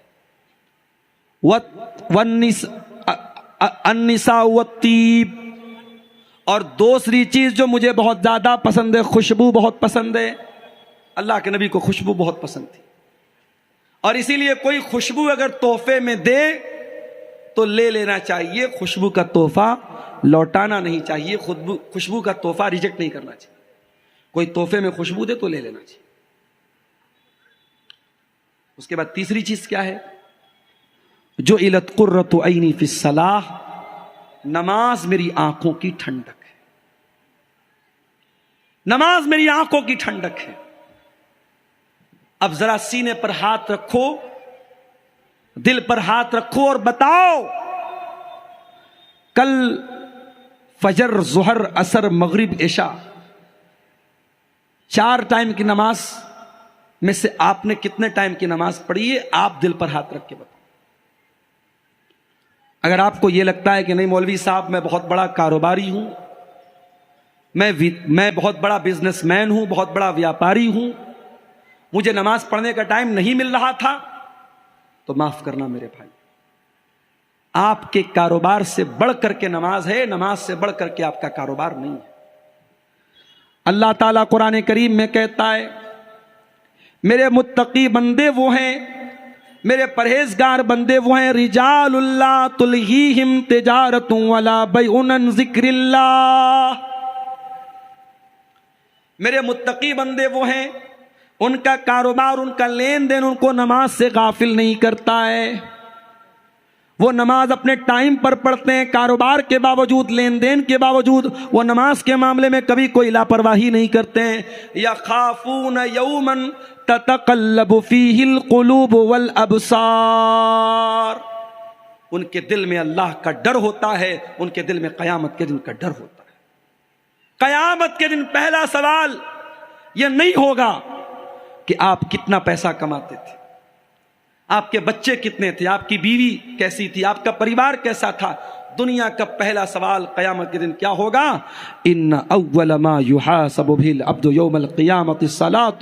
النساء والطیب، اور دوسری چیز جو مجھے بہت زیادہ پسند ہے، خوشبو بہت پسند ہے. اللہ کے نبی کو خوشبو بہت پسند تھی، اور اسی لیے کوئی خوشبو اگر تحفے میں دے تو لے لینا چاہیے. خوشبو کا تحفہ لوٹانا نہیں چاہیے، خوشبو کا تحفہ ریجیکٹ نہیں کرنا چاہیے. کوئی تحفے میں خوشبو دے تو لے لینا چاہیے. اس کے بعد تیسری چیز کیا ہے؟ جو علت قرۃ عینی فی الصلاۃ، نماز میری آنکھوں کی ٹھنڈک ہے. نماز میری آنکھوں کی ٹھنڈک ہے. اب ذرا سینے پر ہاتھ رکھو، دل پر ہاتھ رکھو اور بتاؤ، کل فجر، ظہر، عصر، مغرب، عشاء، 4 ٹائم کی نماز میں سے آپ نے کتنے ٹائم کی نماز پڑھی ہے؟ آپ دل پر ہاتھ رکھ کے بتاؤ. اگر آپ کو یہ لگتا ہے کہ نہیں مولوی صاحب میں بہت بڑا کاروباری ہوں، میں بہت بڑا بزنس مین ہوں، بہت بڑا ویاپاری ہوں، مجھے نماز پڑھنے کا ٹائم نہیں مل رہا تھا، تو معاف کرنا میرے بھائی، آپ کے کاروبار سے بڑھ کر کے نماز ہے، نماز سے بڑھ کر کے آپ کا کاروبار نہیں ہے. اللہ تعالیٰ قرآن کریم میں کہتا ہے میرے متقی بندے وہ ہیں، میرے پرہیزگار بندے وہ ہیں، رجال اللہ تلہیہم تجارت ولا بیع عن ذکر اللہ. میرے متقی بندے وہ ہیں، ان کا کاروبار، ان کا لین دین ان کو نماز سے غافل نہیں کرتا ہے. وہ نماز اپنے ٹائم پر پڑھتے ہیں، کاروبار کے باوجود، لین دین کے باوجود وہ نماز کے معاملے میں کبھی کوئی لاپرواہی نہیں کرتے ہیں. یخافون یوما تتقلب فیہ القلوب والابصار، ان کے دل میں اللہ کا ڈر ہوتا ہے، ان کے دل میں قیامت کے دن کا ڈر ہوتا ہے. قیامت کے دن پہلا سوال یہ نہیں ہوگا کہ آپ کتنا پیسہ کماتے تھے، آپ کے بچے کتنے تھے، آپ کی بیوی کیسی تھی، آپ کا پریوار کیسا تھا. دنیا کا پہلا سوال قیامت کے دن کیا ہوگا؟ ان اول ما یحاسب به العبد یوم القیامت الصلاۃ،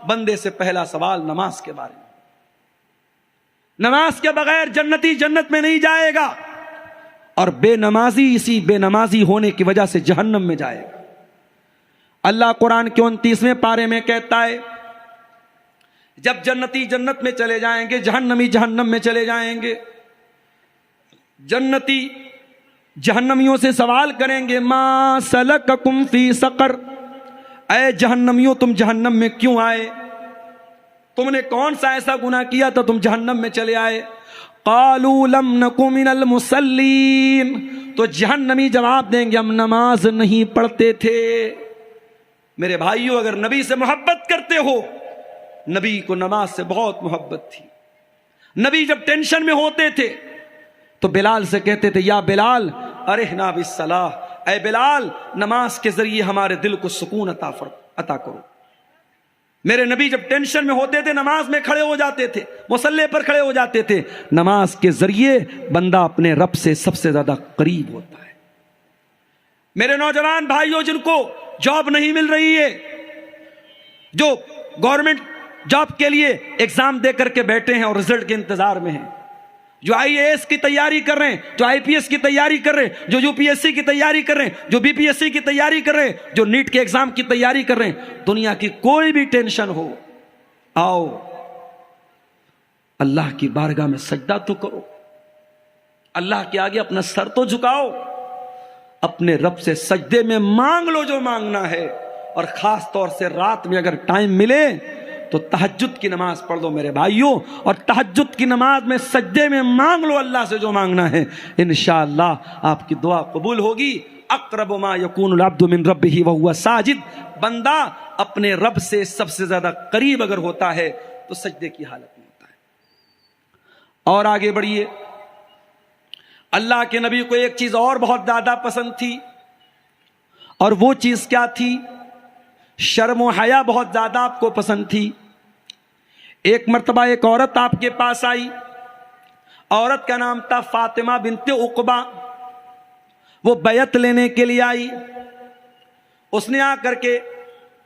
بندے سے پہلا سوال نماز کے بارے میں. نماز کے بغیر جنتی جنت میں نہیں جائے گا، اور بے نمازی اسی بے نمازی ہونے کی وجہ سے جہنم میں جائے گا. اللہ قرآن کے 29ویں پارے میں کہتا ہے جب جنتی جنت میں چلے جائیں گے، جہنمی جہنم میں چلے جائیں گے، جنتی جہنمیوں سے سوال کریں گے ما سلککم فی سقر، اے جہنمیوں تم جہنم میں کیوں آئے؟ تم نے کون سا ایسا گناہ کیا تھا تم جہنم میں چلے آئے؟ قالوا لم نک من المصلین، تو جہنمی جواب دیں گے ہم نماز نہیں پڑھتے تھے. میرے بھائیوں، اگر نبی سے محبت کرتے ہو، نبی کو نماز سے بہت محبت تھی. نبی جب ٹینشن میں ہوتے تھے تو بلال سے کہتے تھے یا بلال ارحنا بالصلاۃ، اے بلال نماز کے ذریعے ہمارے دل کو سکون عطا کرو. میرے نبی جب ٹینشن میں ہوتے تھے نماز میں کھڑے ہو جاتے تھے، مصلی پر کھڑے ہو جاتے تھے. نماز کے ذریعے بندہ اپنے رب سے سب سے زیادہ قریب ہوتا ہے. میرے نوجوان بھائیوں، جن کو جاب نہیں مل رہی ہے، جو گورنمنٹ جاب کے لیے ایگزام دے کر کے بیٹھے ہیں اور رزلٹ کے انتظار میں ہیں، جو IAS کی تیاری کر رہے ہیں، جو IPS کی تیاری کر رہے ہیں، جو UPSC کی تیاری کر رہے ہیں، جو BPSC کی تیاری کر رہے ہیں، جو نیٹ کے ایگزام کی تیاری کر رہے ہیں، دنیا کی کوئی بھی ٹینشن ہو، آؤ اللہ کی بارگاہ میں سجدہ تو کرو، اللہ کے آگے اپنا سر تو جھکاؤ، اپنے رب سے سجدے میں مانگ لو جو مانگنا ہے. اور خاص طور سے رات میں اگر ٹائم ملے تو تہجد کی نماز پڑھ دو میرے بھائیوں، اور تہجد کی نماز میں سجدے میں مانگ لو اللہ سے جو مانگنا ہے، انشاءاللہ آپ کی دعا قبول ہوگی. اقرب ما یکون العبد من ربہ وہو ساجد، بندہ اپنے رب سے سب سے زیادہ قریب اگر ہوتا ہے تو سجدے کی حالت میں ہوتا ہے. اور آگے بڑھیے، اللہ کے نبی کو ایک چیز اور بہت زیادہ پسند تھی، اور وہ چیز کیا تھی؟ شرم و حیا بہت زیادہ آپ کو پسند تھی. ایک مرتبہ ایک عورت آپ کے پاس آئی عورت کا نام تھا فاطمہ بنت عقبہ. وہ بیعت لینے کے لیے آئی. اس نے آ کر کے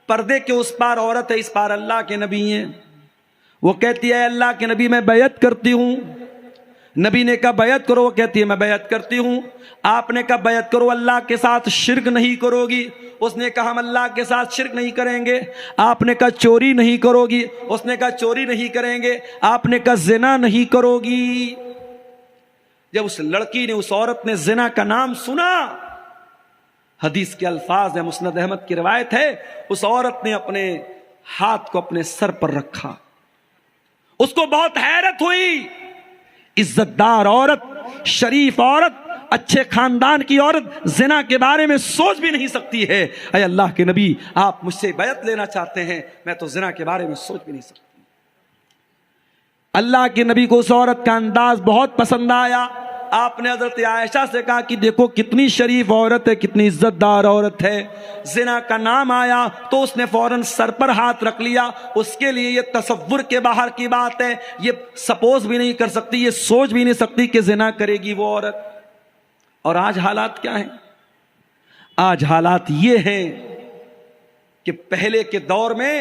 پردے کے اس پار عورت ہے, اس پار اللہ کے نبی ہیں. وہ کہتی ہے اللہ کے نبی میں بیعت کرتی ہوں. نبی نے کہا بیعت کرو. وہ کہتی ہے میں بیعت کرتی ہوں. آپ نے کہا بیعت کرو, اللہ کے ساتھ شرک نہیں کرو گی. اس نے کہا ہم اللہ کے ساتھ شرک نہیں کریں گے. آپ نے کہا چوری نہیں کرو گی. اس نے کہا چوری نہیں کریں گے. آپ نے کہا زنا نہیں کرو گی. جب اس لڑکی نے, اس عورت نے زنا کا نام سنا, حدیث کے الفاظ ہیں, مسند احمد کی روایت ہے, اس عورت نے اپنے ہاتھ کو اپنے سر پر رکھا. اس کو بہت حیرت ہوئی. عزت دار عورت, شریف عورت, اچھے خاندان کی عورت زنا کے بارے میں سوچ بھی نہیں سکتی ہے. اے اللہ کے نبی, آپ مجھ سے بیعت لینا چاہتے ہیں, میں تو زنا کے بارے میں سوچ بھی نہیں سکتی. اللہ کے نبی کو اس عورت کا انداز بہت پسند آیا. آپ نے حضرت عائشہ سے کہا کہ دیکھو کتنی شریف عورت ہے, کتنی عزت دار عورت ہے. زنا کا نام آیا تو اس نے فوراً سر پر ہاتھ رکھ لیا. اس کے لیے یہ تصور کے باہر کی بات ہے, یہ سپوز بھی نہیں کر سکتی, یہ سوچ بھی نہیں سکتی کہ زنا کرے گی وہ عورت. اور آج حالات کیا ہیں؟ آج حالات یہ ہیں کہ پہلے کے دور میں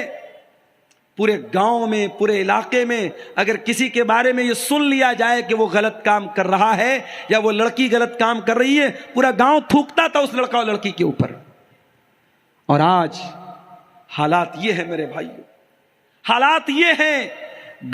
پورے گاؤں میں, پورے علاقے میں اگر کسی کے بارے میں یہ سن لیا جائے کہ وہ غلط کام کر رہا ہے یا وہ لڑکی غلط کام کر رہی ہے, پورا گاؤں تھوکتا تھا اس لڑکا اور لڑکی کے اوپر. اور آج حالات یہ ہے میرے بھائیو, حالات یہ ہیں,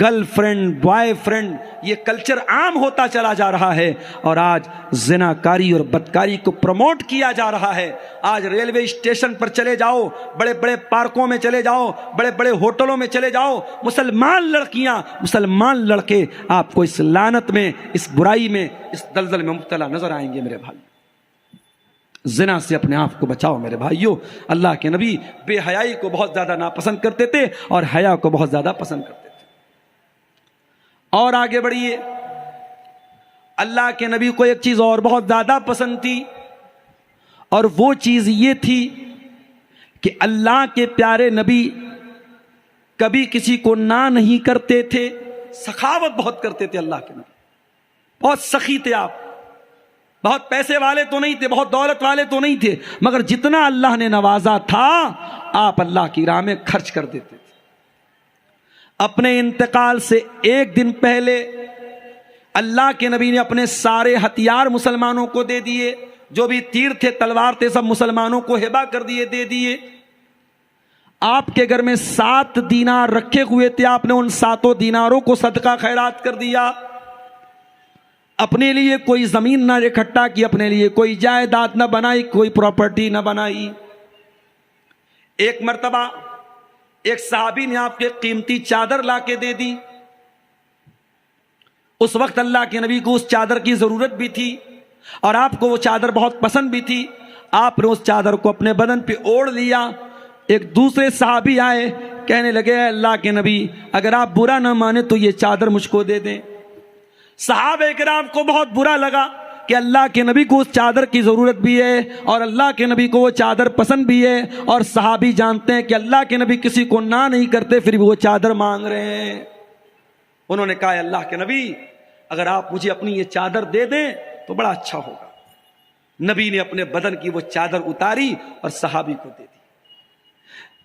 گرل فرینڈ, بوائے فرینڈ, یہ کلچر عام ہوتا چلا جا رہا ہے. اور آج زناکاری اور بدکاری کو پروموٹ کیا جا رہا ہے. آج ریلوے اسٹیشن پر چلے جاؤ, بڑے بڑے پارکوں میں چلے جاؤ, بڑے بڑے ہوٹلوں میں چلے جاؤ, مسلمان لڑکیاں, مسلمان لڑکے آپ کو اس لعنت میں, اس برائی میں, اس دلدل میں مبتلا نظر آئیں گے میرے بھائی. زنا سے اپنے آپ کو بچاؤ میرے بھائیو. اللہ کے نبی بے حیائی کو بہت زیادہ ناپسند کرتے تھے اور حیا کو بہت زیادہ پسند کرتے تھے. اور آگے بڑھیے, اللہ کے نبی کو ایک چیز اور بہت زیادہ پسند تھی, اور وہ چیز یہ تھی کہ اللہ کے پیارے نبی کبھی کسی کو نہ نہیں کرتے تھے. سخاوت بہت کرتے تھے اللہ کے نبی, بہت سخی تھے آپ. بہت پیسے والے تو نہیں تھے, بہت دولت والے تو نہیں تھے, مگر جتنا اللہ نے نوازا تھا آپ اللہ کی راہ میں خرچ کر دیتے تھے. اپنے انتقال سے ایک دن پہلے اللہ کے نبی نے اپنے سارے ہتھیار مسلمانوں کو دے دیے. جو بھی تیر تھے, تلوار تھے, سب مسلمانوں کو ہبہ کر دیے, دے دیے. آپ کے گھر میں 7 دینار رکھے ہوئے تھے, آپ نے ان 7 دیناروں کو صدقہ خیرات کر دیا. اپنے لیے کوئی زمین نہ اکٹھا کی, اپنے لیے کوئی جائیداد نہ بنائی, کوئی پراپرٹی نہ بنائی. ایک مرتبہ ایک صحابی نے آپ کے قیمتی چادر لا کے دے دی. اس وقت اللہ کے نبی کو اس چادر کی ضرورت بھی تھی اور آپ کو وہ چادر بہت پسند بھی تھی. آپ نے اس چادر کو اپنے بدن پہ اوڑھ لیا. ایک دوسرے صحابی آئے, کہنے لگے اللہ کے نبی اگر آپ برا نہ مانے تو یہ چادر مجھ کو دے دیں. صحابہ کرام کو بہت برا لگا کہ اللہ کے نبی کو اس چادر کی ضرورت بھی ہے اور اللہ کے نبی کو وہ چادر پسند بھی ہے, اور صحابی جانتے ہیں کہ اللہ کے نبی کسی کو نہ نہیں کرتے, پھر بھی وہ چادر مانگ رہے ہیں. انہوں نے کہا اللہ کے نبی اگر آپ مجھے اپنی یہ چادر دے دیں تو بڑا اچھا ہوگا. نبی نے اپنے بدن کی وہ چادر اتاری اور صحابی کو دے دی.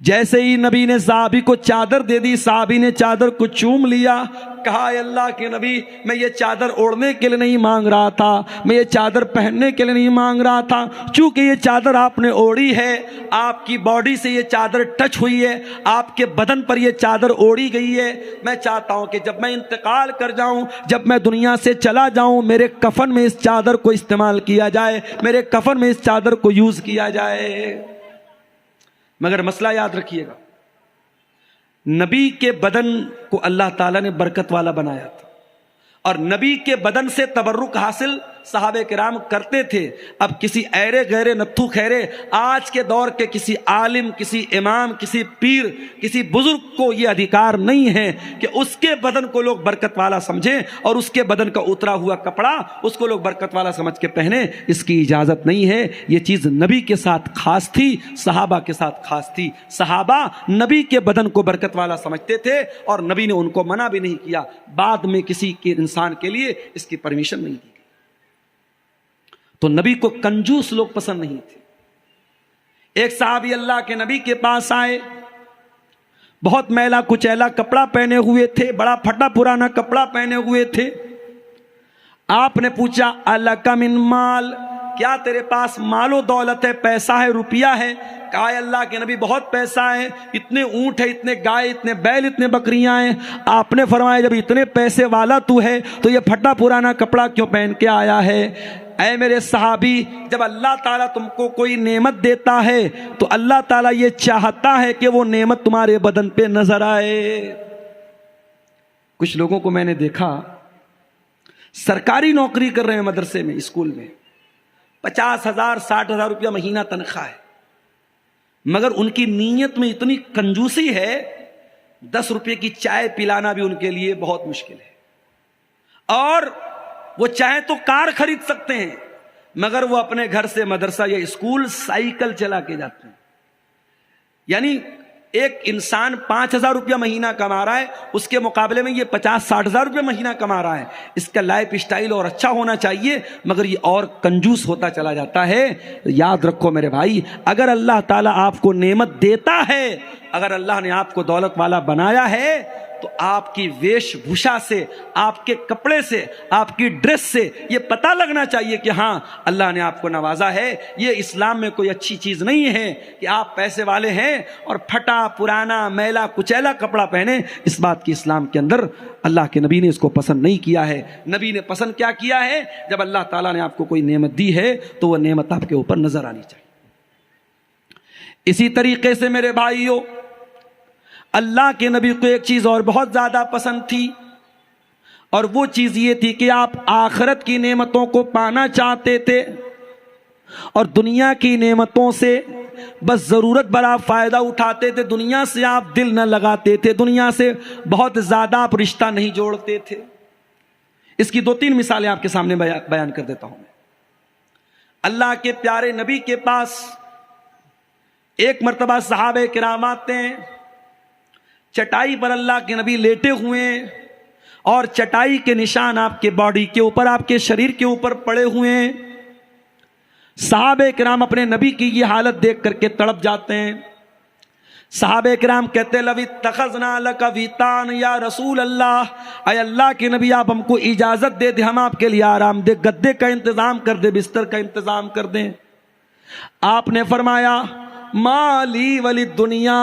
جیسے ہی نبی نے صحابی کو چادر دے دی, صحابی نے چادر کو چوم لیا, کہا اے اللہ کے نبی میں یہ چادر اوڑھنے کے لیے نہیں مانگ رہا تھا, میں یہ چادر پہننے کے لیے نہیں مانگ رہا تھا, چونکہ یہ چادر آپ نے اوڑھی ہے, آپ کی باڈی سے یہ چادر ٹچ ہوئی ہے, آپ کے بدن پر یہ چادر اوڑھی گئی ہے. میں چاہتا ہوں کہ جب میں انتقال کر جاؤں, جب میں دنیا سے چلا جاؤں, میرے کفن میں اس چادر کو استعمال کیا جائے, میرے کفن میں اس چادر کو یوز کیا جائے. مگر مسئلہ یاد رکھیے گا, نبی کے بدن کو اللہ تعالیٰ نے برکت والا بنایا تھا, اور نبی کے بدن سے تبرک حاصل صحابہ کرام کرتے تھے۔ اب کسی ایرے گہرے نتھو خیرے آج کے دور کے کسی عالم، کسی امام، کسی پیر، کسی بزرگ کو یہ ادھیکار نہیں ہے کہ اس کے بدن کو لوگ برکت والا سمجھیں اور اس کے بدن کا اترا ہوا کپڑا اس کو لوگ برکت والا سمجھ کے پہنے۔ اس کی اجازت نہیں ہے۔ یہ چیز نبی کے ساتھ خاص تھی، صحابہ کے ساتھ خاص تھی۔ صحابہ نبی کے بدن کو برکت والا سمجھتے تھے اور نبی نے ان کو منع بھی نہیں کیا۔ بعد میں کسی کے انسان کے لیے اس کی پرمیشن نہیں دی گئی۔ تو نبی کو کنجوس لوگ پسند نہیں تھے۔ ایک صحابی اللہ کے نبی کے پاس آئے، بہت میلا کچیلا کپڑا پہنے ہوئے تھے، بڑا پھٹا پرانا کپڑا پہنے ہوئے تھے۔ آپ نے پوچھا الک من مال، کیا تیرے پاس مال و دولت ہے، پیسہ ہے، روپیہ ہے؟ کہا اللہ کے نبی بہت پیسہ ہے، اتنے اونٹ ہے، اتنے گائے، اتنے بیل، اتنے بکریاں ہیں۔ آپ نے فرمایا جب اتنے پیسے والا تو ہے تو یہ پھٹا پرانا کپڑا کیوں پہن کے آیا ہے؟ اے میرے صحابی، جب اللہ تعالیٰ تم کو کوئی نعمت دیتا ہے تو اللہ تعالیٰ یہ چاہتا ہے کہ وہ نعمت تمہارے بدن پہ نظر آئے۔ کچھ لوگوں کو میں نے دیکھا سرکاری نوکری کر رہے ہیں، مدرسے میں، اسکول میں، 50,000 60,000 روپیہ مہینہ تنخواہ ہے، مگر ان کی نیت میں اتنی کنجوسی ہے 10 روپے کی چائے پلانا بھی ان کے لیے بہت مشکل ہے۔ اور وہ چاہے تو کار خرید سکتے ہیں، مگر وہ اپنے گھر سے مدرسہ یا اسکول سائیکل چلا کے جاتے ہیں۔ یعنی ایک انسان 5,000 روپیہ مہینہ کما رہا ہے، اس کے مقابلے میں یہ 50-60,000 روپیہ مہینہ کما رہا ہے۔ اس کا لائف اسٹائل اور اچھا ہونا چاہیے، مگر یہ اور کنجوس ہوتا چلا جاتا ہے۔ یاد رکھو میرے بھائی، اگر اللہ تعالیٰ آپ کو نعمت دیتا ہے، اگر اللہ نے آپ کو دولت والا بنایا ہے تو آپ کی ویش بھوشا سے، آپ کے کپڑے سے، آپ کی ڈریس سے یہ پتہ لگنا چاہیے کہ ہاں اللہ نے آپ کو نوازا ہے۔ یہ اسلام میں کوئی اچھی چیز نہیں ہے کہ آپ پیسے والے ہیں اور پھٹا پرانا میلا کچیلا کپڑا پہنے۔ اس بات کی اسلام کے اندر اللہ کے نبی نے اس کو پسند نہیں کیا ہے۔ نبی نے پسند کیا کیا ہے؟ جب اللہ تعالیٰ نے آپ کو کوئی نعمت دی ہے تو وہ نعمت آپ کے اوپر نظر آنی چاہیے۔ اسی طریقے سے میرے بھائیوں، اللہ کے نبی کو ایک چیز اور بہت زیادہ پسند تھی، اور وہ چیز یہ تھی کہ آپ آخرت کی نعمتوں کو پانا چاہتے تھے اور دنیا کی نعمتوں سے بس ضرورت بھر آپ فائدہ اٹھاتے تھے، دنیا سے آپ دل نہ لگاتے تھے، دنیا سے بہت زیادہ آپ رشتہ نہیں جوڑتے تھے۔ اس کی 2-3 مثالیں آپ کے سامنے بیان کر دیتا ہوں میں۔ اللہ کے پیارے نبی کے پاس ایک مرتبہ صحابہ کرام آتے ہیں، چٹائی پر اللہ کے نبی لیٹے ہوئے ہیں اور چٹائی کے نشان آپ کے باڈی کے اوپر، آپ کے شریر کے اوپر پڑے ہوئے ہیں۔ صحابہ کرام اپنے نبی کی یہ حالت دیکھ کر کے تڑپ جاتے ہیں۔ صحابہ کرام کہتے ہیں لو اتخذنا لک ویتان یا رسول اللہ، اے اللہ کے نبی آپ ہم کو اجازت دے دیں، ہم آپ کے لیے آرام دہ گدے کا انتظام کر دیں، بستر کا انتظام کر دیں۔ آپ نے فرمایا مالی ولی دنیا،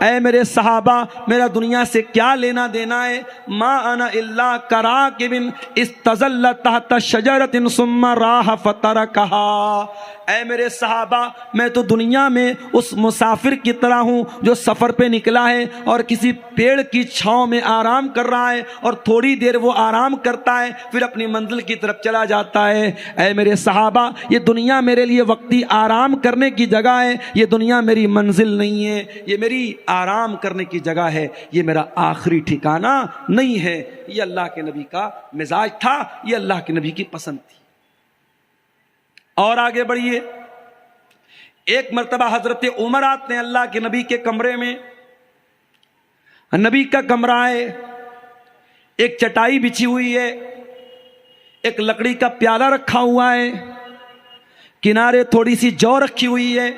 اے میرے صحابہ میرا دنیا سے کیا لینا دینا ہے؟ ما انا الا کراکب استظل تحت شجرۃ ثم راح فترکها، اے میرے صحابہ میں تو دنیا میں اس مسافر کی طرح ہوں جو سفر پہ نکلا ہے اور کسی پیڑ کی چھاؤں میں آرام کر رہا ہے اور تھوڑی دیر وہ آرام کرتا ہے پھر اپنی منزل کی طرف چلا جاتا ہے۔ اے میرے صحابہ یہ دنیا میرے لیے وقتی آرام کرنے کی جگہ ہے، یہ دنیا میری منزل نہیں ہے، یہ میری آرام کرنے کی جگہ ہے، یہ میرا آخری ٹھکانہ نہیں ہے۔ یہ اللہ کے نبی کا مزاج تھا، یہ اللہ کے نبی کی پسند تھی۔ اور آگے بڑھیے، ایک مرتبہ حضرت عمر آتے ہیں اللہ کے نبی کے کمرے میں۔ نبی کا کمرہ ہے، ایک چٹائی بچھی ہوئی ہے، ایک لکڑی کا پیالہ رکھا ہوا ہے، کنارے تھوڑی سی جو رکھی ہوئی ہے،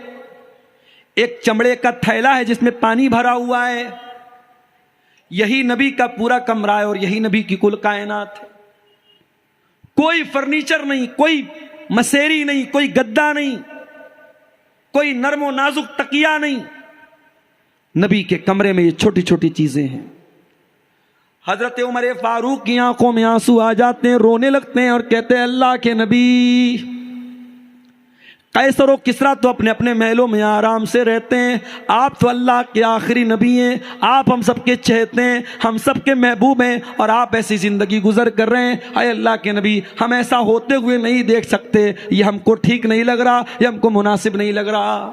ایک چمڑے کا تھیلا ہے جس میں پانی بھرا ہوا ہے۔ یہی نبی کا پورا کمرہ ہے اور یہی نبی کی کل کائنات ہے۔ کوئی فرنیچر نہیں، کوئی مسیری نہیں، کوئی گدا نہیں، کوئی نرم و نازک تکیہ نہیں، نبی کے کمرے میں یہ چھوٹی چھوٹی چیزیں ہیں۔ حضرت عمر فاروق کی آنکھوں میں آنسو آ جاتے ہیں، رونے لگتے ہیں اور کہتے ہیں اللہ کے نبی قیصر و کسریٰ تو اپنے اپنے محلوں میں آرام سے رہتے ہیں، آپ تو اللہ کے آخری نبی ہیں، آپ ہم سب کے چہتے ہیں، ہم سب کے محبوب ہیں، اور آپ ایسی زندگی گزر کر رہے ہیں۔ اے اللہ کے نبی، ہم ایسا ہوتے ہوئے نہیں دیکھ سکتے، یہ ہم کو ٹھیک نہیں لگ رہا، یہ ہم کو مناسب نہیں لگ رہا۔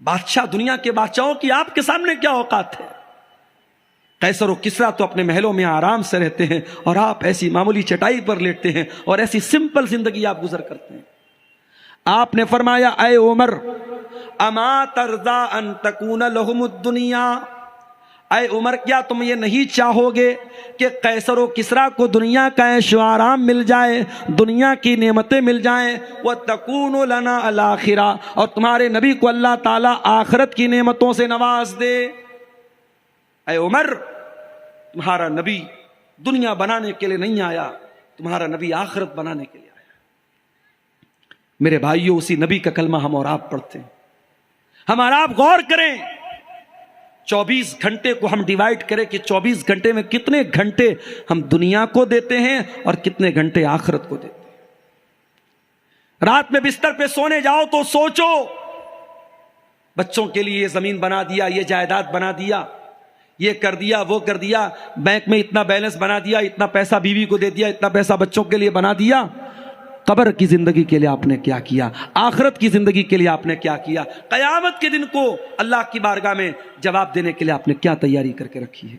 بادشاہ، دنیا کے بادشاہوں کی آپ کے سامنے کیا اوقات ہے؟ قیصر و کسریٰ تو اپنے محلوں میں آرام سے رہتے ہیں، اور آپ ایسی معمولی چٹائی پر لیٹتے ہیں اور ایسی سمپل زندگی آپ گزر کرتے ہیں۔ آپ نے فرمایا، اے عمر، اما ترضا ان تکون لہم الدنیا، اے عمر کیا تم یہ نہیں چاہو گے کہ قیصر و کسریٰ کو دنیا کا عیش و آرام مل جائے، دنیا کی نعمتیں مل جائیں، وَتَكُونُ لَنَا الْآخِرَةَ، اور تمہارے نبی کو اللہ تعالیٰ آخرت کی نعمتوں سے نواز دے۔ اے عمر، تمہارا نبی دنیا بنانے کے لیے نہیں آیا، تمہارا نبی آخرت بنانے کے لیے آیا۔ میرے بھائیوں، اسی نبی کا کلمہ ہم اور آپ پڑھتے ہیں۔ ہم اور آپ غور کریں، 24 گھنٹے کو ہم ڈیوائیڈ کریں کہ 24 گھنٹے میں کتنے گھنٹے ہم دنیا کو دیتے ہیں اور کتنے گھنٹے آخرت کو دیتے ہیں۔ رات میں بستر پہ سونے جاؤ تو سوچو، بچوں کے لیے یہ زمین بنا دیا، یہ جائیداد بنا دیا، یہ کر دیا، وہ کر دیا، بینک میں اتنا بیلنس بنا دیا، اتنا پیسہ بیوی کو دے دیا، اتنا پیسہ بچوں کے لیے بنا دیا۔ قبر کی زندگی کے لیے آپ نے کیا کیا؟ آخرت کی زندگی کے لیے آپ نے کیا کیا؟ قیامت کے دن کو اللہ کی بارگاہ میں جواب دینے کے لیے آپ نے کیا تیاری کر کے رکھی ہے؟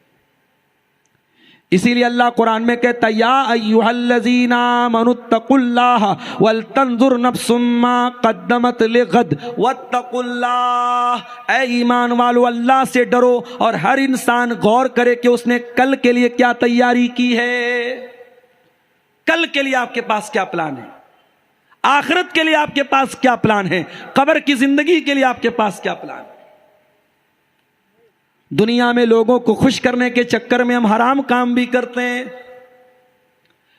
اسی لیے اللہ قرآن میں کہتا ہے، یا ایھا الذین آمنوا اتقوا اللہ ولتنظر نفس ما قدمت لغد واتقوا اللہ، اے ایمان والو اللہ سے ڈرو اور ہر انسان غور کرے کہ اس نے کل کے لیے کیا تیاری کی ہے۔ کل کے لیے آپ کے پاس کیا پلان ہے؟ آخرت کے لیے آپ کے پاس کیا پلان ہے؟ قبر کی زندگی کے لیے آپ کے پاس کیا پلان ہے؟ دنیا میں لوگوں کو خوش کرنے کے چکر میں ہم حرام کام بھی کرتے ہیں۔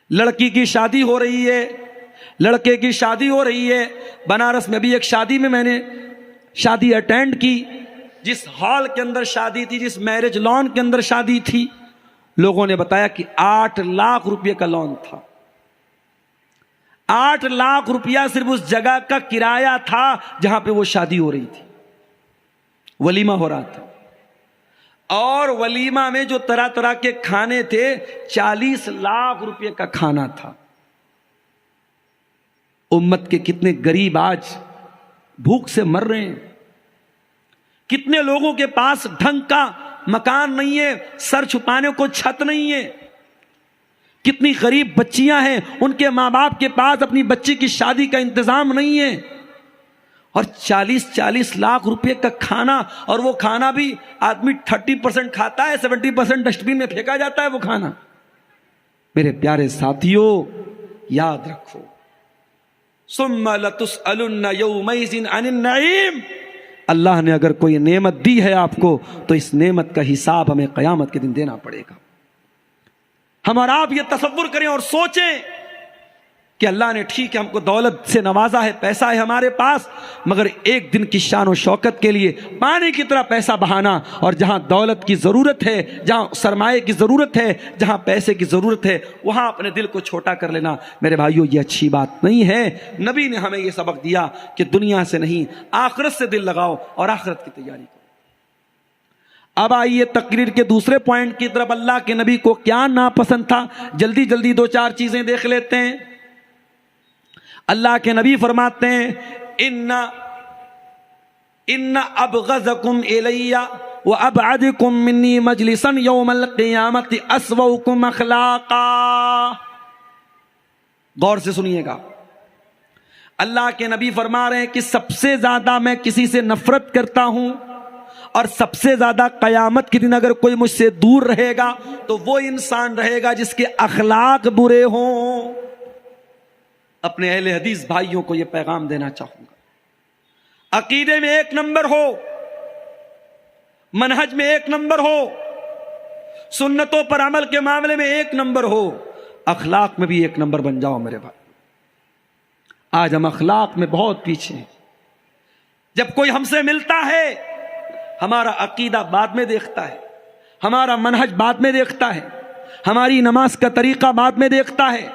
لڑکی کی شادی ہو رہی ہے، لڑکے کی شادی ہو رہی ہے۔ بنارس میں بھی ایک شادی میں نے شادی اٹینڈ کی، جس ہال کے اندر شادی تھی، جس میرج لان کے اندر شادی تھی، لوگوں نے بتایا کہ 8 لاکھ روپے کا لون تھا۔ 8 لاکھ روپیہ صرف اس جگہ کا کرایہ تھا جہاں پہ وہ شادی ہو رہی تھی، ولیمہ ہو رہا تھا، اور ولیمہ میں جو طرح طرح کے کھانے تھے 40 لاکھ روپے کا کھانا تھا۔ امت کے کتنے غریب آج بھوک سے مر رہے ہیں، کتنے لوگوں کے پاس ڈھنگ کا مکان نہیں ہے، سر چھپانے کو چھت نہیں ہے، کتنی غریب بچیاں ہیں، ان کے ماں باپ کے پاس اپنی بچی کی شادی کا انتظام نہیں ہے، اور 40 لاکھ روپے کا کھانا، اور وہ کھانا بھی آدمی 30% کھاتا ہے، 70% ڈسٹ بن میں پھینکا جاتا ہے وہ کھانا۔ میرے پیارے ساتھیوں، یاد رکھو، ثم لتسألن یومئذ عن النعیم، اللہ نے اگر کوئی نعمت دی ہے آپ کو تو اس نعمت کا حساب ہمیں قیامت کے دن دینا پڑے گا۔ ہم اور آپ یہ تصور کریں اور سوچیں کہ اللہ نے ٹھیک ہے ہم کو دولت سے نوازا ہے، پیسہ ہے ہمارے پاس، مگر ایک دن کی شان و شوکت کے لیے پانی کی طرح پیسہ بہانا، اور جہاں دولت کی ضرورت ہے، جہاں سرمایہ کی ضرورت ہے، جہاں پیسے کی ضرورت ہے، وہاں اپنے دل کو چھوٹا کر لینا، میرے بھائیوں یہ اچھی بات نہیں ہے۔ نبی نے ہمیں یہ سبق دیا کہ دنیا سے نہیں، آخرت سے دل لگاؤ اور آخرت کی تیاری کرو۔ اب آئیے تقریر کے دوسرے پوائنٹ کی طرف، اللہ کے نبی کو کیا ناپسند تھا، جلدی جلدی 2-4 چیزیں دیکھ لیتے ہیں۔ اللہ کے نبی فرماتے ہیں، ان ابغضکم الی وابعدکم منی مجلسا یوم القیامت اسوؤکم اخلاقا۔ غور سے سنیے گا، اللہ کے نبی فرما رہے ہیں کہ سب سے زیادہ میں کسی سے نفرت کرتا ہوں، اور سب سے زیادہ قیامت کے دن اگر کوئی مجھ سے دور رہے گا تو وہ انسان رہے گا جس کے اخلاق برے ہوں۔ اپنے اہل حدیث بھائیوں کو یہ پیغام دینا چاہوں گا، عقیدے میں 1 نمبر ہو، منہج میں 1 نمبر ہو، سنتوں پر عمل کے معاملے میں 1 نمبر ہو، اخلاق میں بھی 1 نمبر بن جاؤ میرے بھائی۔ آج ہم اخلاق میں بہت پیچھے ہیں۔ جب کوئی ہم سے ملتا ہے، ہمارا عقیدہ بعد میں دیکھتا ہے، ہمارا منہج بعد میں دیکھتا ہے، ہماری نماز کا طریقہ بعد میں دیکھتا ہے،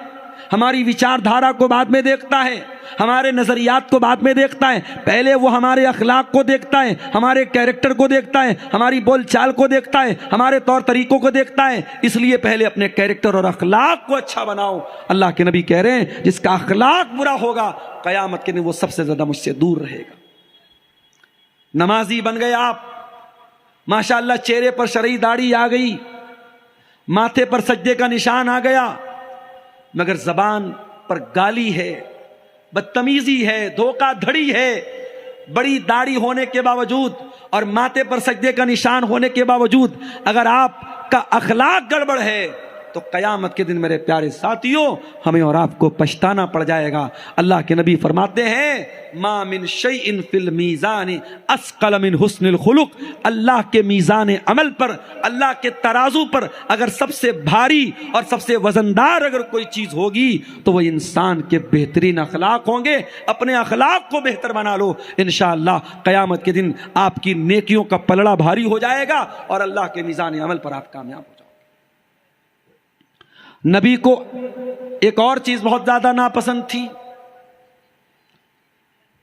ہماری وچار دھارا کو بعد میں دیکھتا ہے، ہمارے نظریات کو بعد میں دیکھتا ہے، پہلے وہ ہمارے اخلاق کو دیکھتا ہے، ہمارے کیریکٹر کو دیکھتا ہے، ہماری بول چال کو دیکھتا ہے، ہمارے طور طریقوں کو دیکھتا ہے۔ اس لیے پہلے اپنے کیریکٹر اور اخلاق کو اچھا بناؤ۔ اللہ کے نبی کہہ رہے ہیں جس کا اخلاق برا ہوگا قیامت کے دن وہ سب سے زیادہ مجھ سے دور رہے گا۔ نمازی بن گئے آپ، ماشاءاللہ چہرے پر شرعی داڑھی آ گئی، ماتھے پر سجدے کا نشان آ گیا، مگر زبان پر گالی ہے، بدتمیزی ہے، دھوکہ دھڑی ہے۔ بڑی داڑھی ہونے کے باوجود اور ماتھے پر سجدے کا نشان ہونے کے باوجود اگر آپ کا اخلاق گڑبڑ ہے تو قیامت کے دن میرے پیارے ساتھیوں ہمیں اور آپ کو پچھتانا پڑ جائے گا۔ اللہ کے نبی فرماتے ہیں ما من شیء فی المیزان اثقل من حسن الخلق، اللہ کے میزان عمل پر، اللہ کے ترازو پر اگر سب سے بھاری اور سب سے وزندار اگر کوئی چیز ہوگی تو وہ انسان کے بہترین اخلاق ہوں گے۔ اپنے اخلاق کو بہتر بنا لو، انشاءاللہ قیامت کے دن آپ کی نیکیوں کا پلڑا بھاری ہو جائے گا اور اللہ کے میزان عمل پر آپ کامیاب ہو جائیں گے۔ نبی کو ایک اور چیز بہت زیادہ ناپسند تھی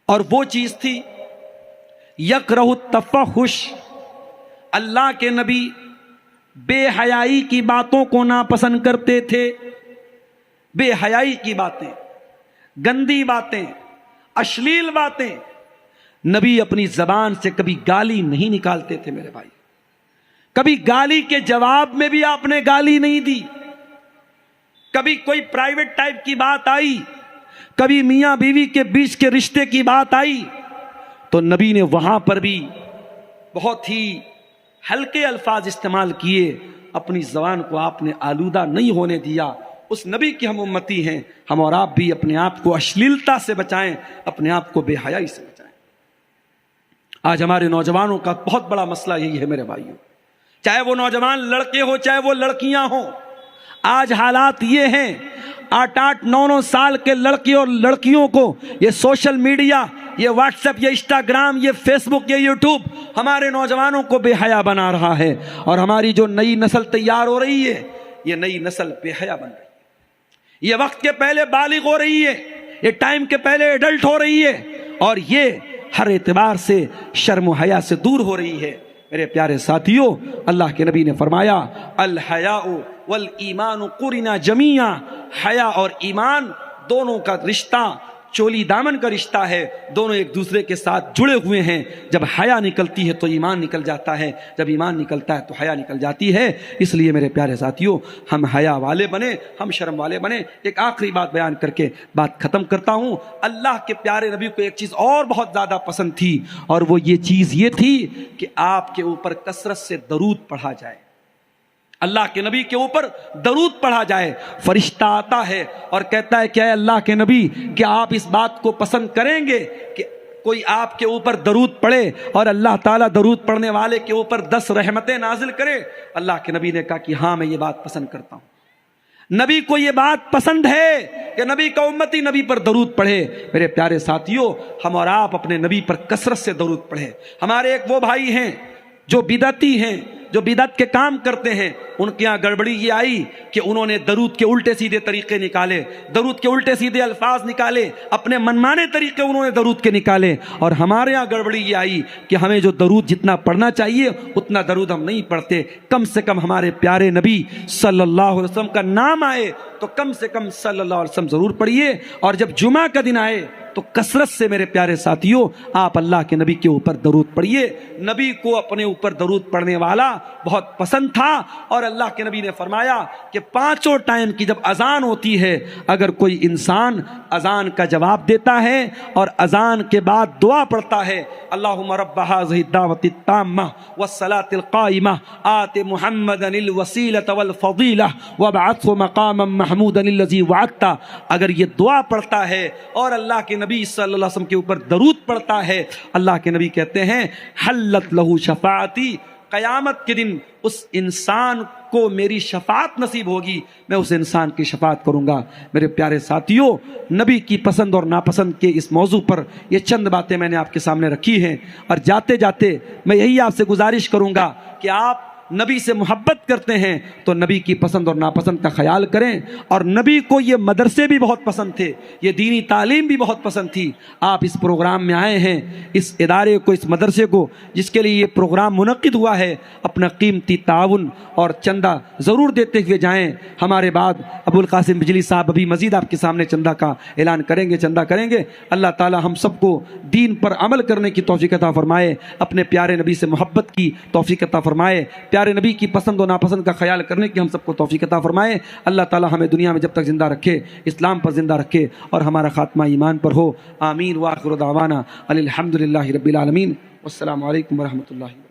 اور وہ چیز تھی یکرہ التفحش۔ اللہ کے نبی بے حیائی کی باتوں کو ناپسند کرتے تھے۔ بے حیائی کی باتیں، گندی باتیں، اشلیل باتیں، نبی اپنی زبان سے کبھی گالی نہیں نکالتے تھے میرے بھائی۔ کبھی گالی کے جواب میں بھی آپ نے گالی نہیں دی۔ کبھی کوئی پرائیویٹ ٹائپ کی بات آئی، کبھی میاں بیوی کے بیچ کے رشتے کی بات آئی تو نبی نے وہاں پر بھی بہت ہی ہلکے الفاظ استعمال کیے، اپنی زبان کو آپ نے آلودہ نہیں ہونے دیا۔ اس نبی کی ہم امتی ہیں، ہم اور آپ بھی اپنے آپ کو اشلیلتا سے بچائیں، اپنے آپ کو بے حیائی سے بچائیں۔ آج ہمارے نوجوانوں کا بہت بڑا مسئلہ یہی ہے میرے بھائیوں، چاہے وہ نوجوان لڑکے ہوں چاہے وہ لڑکیاں ہوں۔ آج حالات یہ ہیں 8-8 9-9 سال کے لڑکے اور لڑکیوں کو یہ سوشل میڈیا، یہ واٹس ایپ، یہ انسٹاگرام، یہ فیس بک، یہ یوٹیوب ہمارے نوجوانوں کو بے حیا بنا رہا ہے، اور ہماری جو نئی نسل تیار ہو رہی ہے یہ نئی نسل بے حیا بن رہی ہے۔ یہ وقت کے پہلے بالغ ہو رہی ہے، یہ ٹائم کے پہلے ایڈلٹ ہو رہی ہے، اور یہ ہر اعتبار سے شرم و حیا سے دور ہو رہی ہے۔ میرے پیارے ساتھیوں، اللہ کے نبی نے فرمایا الحیاء والایمان قرنا جمیعا، حیا اور ایمان دونوں کا رشتہ چولی دامن کا رشتہ ہے، دونوں ایک دوسرے کے ساتھ جڑے ہوئے ہیں۔ جب حیا نکلتی ہے تو ایمان نکل جاتا ہے، جب ایمان نکلتا ہے تو حیا نکل جاتی ہے۔ اس لیے میرے پیارے ساتھیوں ہم حیا والے بنیں، ہم شرم والے بنیں۔ ایک آخری بات بیان کر کے بات ختم کرتا ہوں۔ اللہ کے پیارے نبی کو ایک چیز اور بہت زیادہ پسند تھی، اور وہ یہ چیز یہ تھی کہ آپ کے اوپر کثرت سے درود پڑھا جائے، اللہ کے نبی کے اوپر درود پڑھا جائے۔ فرشتہ آتا ہے اور کہتا ہے کہ اے اللہ کے نبی، کیا آپ اس بات کو پسند کریں گے کہ کوئی آپ کے اوپر درود پڑھے اور اللہ تعالیٰ درود پڑھنے والے کے اوپر 10 رحمتیں نازل کرے؟ اللہ کے نبی نے کہا کہ ہاں میں یہ بات پسند کرتا ہوں۔ نبی کو یہ بات پسند ہے کہ نبی کا امتی نبی پر درود پڑھے۔ میرے پیارے ساتھیوں، ہم اور آپ اپنے نبی پر کثرت سے درود پڑھیں۔ ہمارے ایک وہ بھائی ہیں جو بدعتی ہیں، جو بدعت کے کام کرتے ہیں، ان کے یہاں گڑبڑی یہ آئی کہ انہوں نے درود کے الٹے سیدھے طریقے نکالے، درود کے الٹے سیدھے الفاظ نکالے، اپنے منمانے طریقے انہوں نے درود کے نکالے، اور ہمارے یہاں گڑبڑی یہ آئی کہ ہمیں جو درود جتنا پڑھنا چاہیے اتنا درود ہم نہیں پڑھتے۔ کم سے کم ہمارے پیارے نبی صلی اللہ علیہ وسلم کا نام آئے تو کم سے کم صلی اللہ علیہ وسلم ضرور پڑھیے، اور جب جمعہ کا دن آئے تو کثرت سے میرے پیارے ساتھیوں آپ اللہ کے نبی کے اوپر درود پڑھیے۔ نبی کو اپنے اوپر درود پڑھنے والا بہت پسند تھا، اور اللہ کے نبی نے فرمایا کہ 5 ٹائم کی جب اذان ہوتی ہے، اگر کوئی انسان اذان کا جواب دیتا ہے اور اذان کے بعد دعا پڑھتا ہے اللہم رب هذه الدعوة التامة والصلاة القائمة آت محمدا الوسیلة والفضیلة وابعثه مقاما محمودا الذی وعدته، اگر یہ دعا پڑھتا ہے اور اللہ کے نبی صلی اللہ علیہ وسلم کے اوپر درود پڑھتا ہے، اللہ کے نبی کہتے ہیں حلت له شفاعتی، قیامت کے دن اس انسان کو میری شفاعت نصیب ہوگی، میں اس انسان کی شفاعت کروں گا۔ میرے پیارے ساتھیوں، نبی کی پسند اور ناپسند کے اس موضوع پر یہ چند باتیں میں نے آپ کے سامنے رکھی ہیں، اور جاتے جاتے میں یہی آپ سے گزارش کروں گا کہ آپ نبی سے محبت کرتے ہیں تو نبی کی پسند اور ناپسند کا خیال کریں. اور نبی کو یہ مدرسے بھی بہت پسند تھے, یہ دینی تعلیم بھی بہت پسند تھی. آپ اس پروگرام میں آئے ہیں, اس ادارے کو, اس مدرسے کو, جس کے لیے یہ پروگرام منعقد ہوا ہے, اپنا قیمتی تعاون اور چندہ ضرور دیتے ہوئے جائیں. ہمارے بعد ابو القاسم بجلی صاحب ابھی مزید آپ کے سامنے چندہ کا اعلان کریں گے, چندہ کریں گے. اللہ تعالی ہم سب کو دین پر عمل کرنے کی توفیق عطا فرمائے, اپنے پیارے نبی سے محبت کی توفیق عطا فرمائے, پیارے نبی کی پسند و ناپسند کا خیال کرنے کی ہم سب کو توفیق عطا فرمائے. اللہ تعالی ہمیں دنیا میں جب تک زندہ رکھے اسلام پر زندہ رکھے اور ہمارا خاتمہ ایمان پر ہو. آمین. وآخر دعوانا الحمدللہ رب العالمین. والسلام علیکم ورحمۃ اللہ.